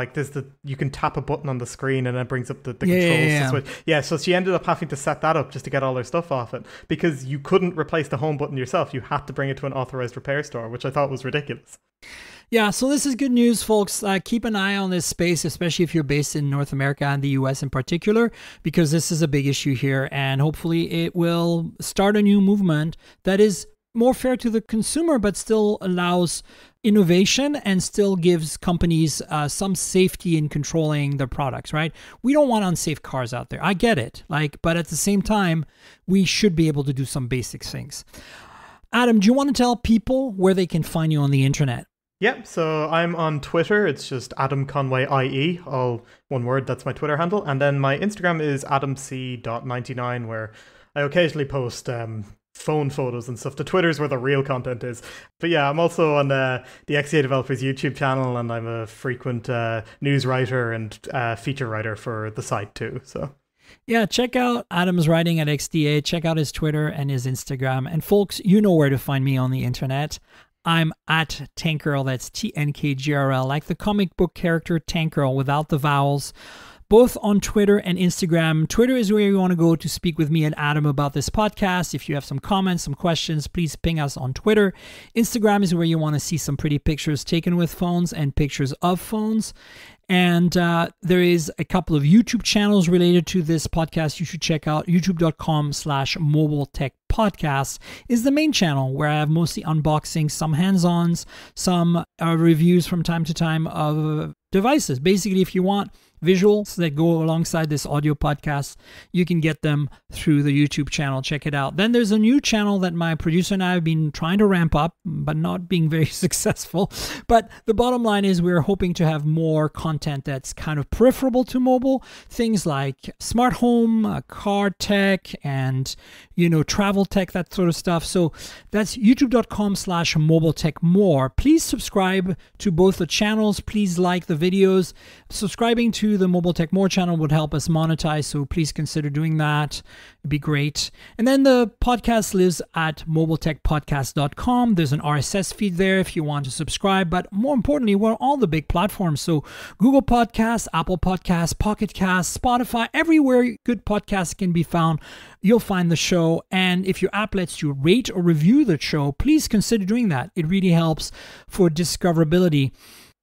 you can tap a button on the screen and it brings up the controls to switch. Yeah, so she ended up having to set that up just to get all her stuff off it because you couldn't replace the home button yourself. You had to bring it to an authorized repair store, which I thought was ridiculous. Yeah, so this is good news, folks. Keep an eye on this space, especially if you're based in North America and the US in particular, because this is a big issue here, and hopefully it will start a new movement that is more fair to the consumer, but still allows innovation and still gives companies some safety in controlling their products, right? We don't want unsafe cars out there. I get it. But at the same time, we should be able to do some basic things. Adam, do you want to tell people where they can find you on the internet? Yep, so I'm on Twitter. It's just Adam Conway IE, all one word. That's my Twitter handle. And then my Instagram is adamc.99, where I occasionally post phone photos and stuff. The Twitter's where the real content is. But yeah, I'm also on the XDA Developers YouTube channel, and I'm a frequent news writer and feature writer for the site too. So yeah, check out Adam's writing at XDA. Check out his Twitter and his Instagram. And folks, you know where to find me on the internet. I'm at Tankgirl. That's TNKGRL, like the comic book character Tankgirl without the vowels. Both on Twitter and Instagram. Twitter is where you want to go to speak with me and Adam about this podcast. If you have some comments, some questions, please ping us on Twitter. Instagram is where you want to see some pretty pictures taken with phones and pictures of phones. And there is a couple of YouTube channels related to this podcast you should check out. youtube.com/mobile tech podcast is the main channel where I have mostly unboxing, some hands-ons, some reviews from time to time of devices. Basically, if you want visuals that go alongside this audio podcast, you can get them through the YouTube channel. Check it out. Then there's a new channel that my producer and I have been trying to ramp up, but not being very successful. But the bottom line is we're hoping to have more content that's kind of peripheral to mobile. Things like smart home, car tech, and, travel tech, that sort of stuff. So that's youtube.com/mobile tech more. Please subscribe to both the channels. Please like the videos. Subscribing to the Mobile Tech More channel would help us monetize, so please consider doing that. It'd be great. And then the podcast lives at mobiletechpodcast.com. There's an RSS feed there if you want to subscribe, but more importantly, we're on all the big platforms. So Google Podcasts, Apple Podcasts, Pocket Casts, Spotify, everywhere good podcasts can be found, you'll find the show. And if your app lets you rate or review the show, please consider doing that. It really helps for discoverability.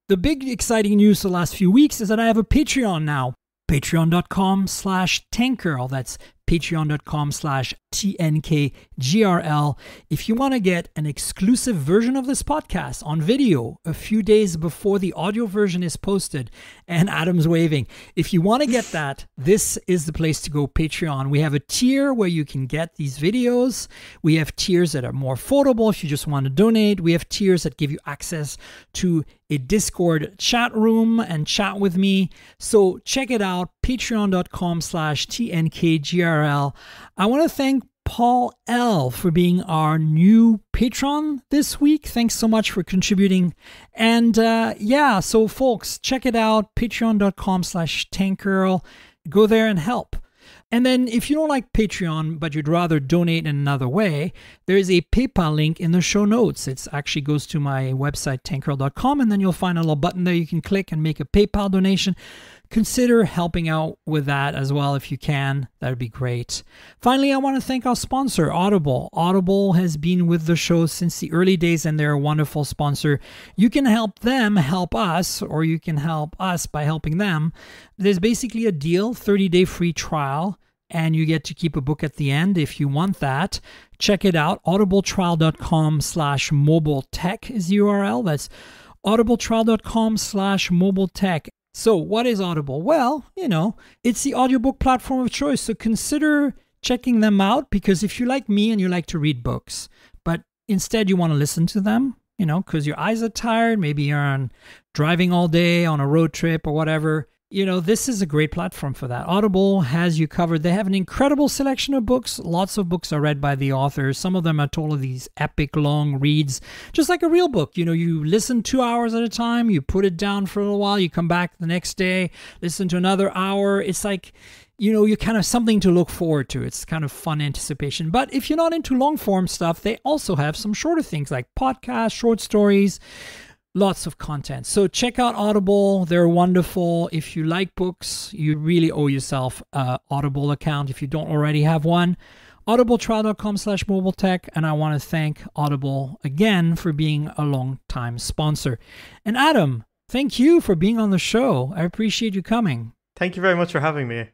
The big exciting news the last few weeks is that I have a Patreon now. Patreon.com/Tankgirl. That's patreon.com/TNKGRL. If you want to get an exclusive version of this podcast on video a few days before the audio version is posted, and Adam's waving, if you want to get that, this is the place to go, Patreon. We have a tier where you can get these videos. We have tiers that are more affordable if you just want to donate. We have tiers that give you access to a Discord chat room and chat with me. So check it out, patreon.com/TNKGRL. I want to thank Paul L. for being our new patron this week. Thanks so much for contributing. And so folks, check it out, patreon.com/tankgirl. Go there and help. And then if you don't like Patreon, but you'd rather donate in another way, there is a PayPal link in the show notes. It actually goes to my website, tankgirl.com, and then you'll find a little button there you can click and make a PayPal donation. Consider helping out with that as well if you can. That would be great. Finally, I want to thank our sponsor, Audible. Audible has been with the show since the early days, and they're a wonderful sponsor. You can help them help us, or you can help us by helping them. There's basically a deal, 30-day free trial, and you get to keep a book at the end if you want that. Check it out. audibletrial.com/mobiletech is the URL. That's audibletrial.com/mobiletech. So what is Audible? Well, it's the audiobook platform of choice. So consider checking them out, because if you like me and you like to read books, but instead you want to listen to them, because your eyes are tired, maybe you're driving all day on a road trip or whatever, this is a great platform for that. Audible has you covered. They have an incredible selection of books. Lots of books are read by the authors. Some of them are totally these epic long reads, just like a real book. You listen 2 hours at a time, you put it down for a little while, you come back the next day, listen to another hour. It's like, you're kind of something to look forward to. It's kind of fun anticipation. But if you're not into long form stuff, they also have some shorter things like podcasts, short stories, lots of content. So check out Audible. They're wonderful. If you like books, you really owe yourself an Audible account if you don't already have one. audibletrial.com/mobiletech. And I want to thank Audible again for being a long-time sponsor. And Adam, thank you for being on the show. I appreciate you coming. Thank you very much for having me.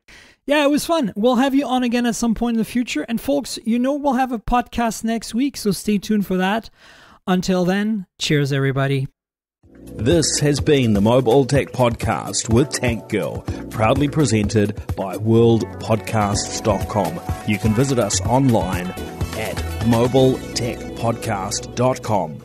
Yeah, it was fun. We'll have you on again at some point in the future. And folks, we'll have a podcast next week, so stay tuned for that. Until then, cheers, everybody. This has been the Mobile Tech Podcast with Tank Girl, proudly presented by worldpodcasts.com. You can visit us online at mobiletechpodcast.com.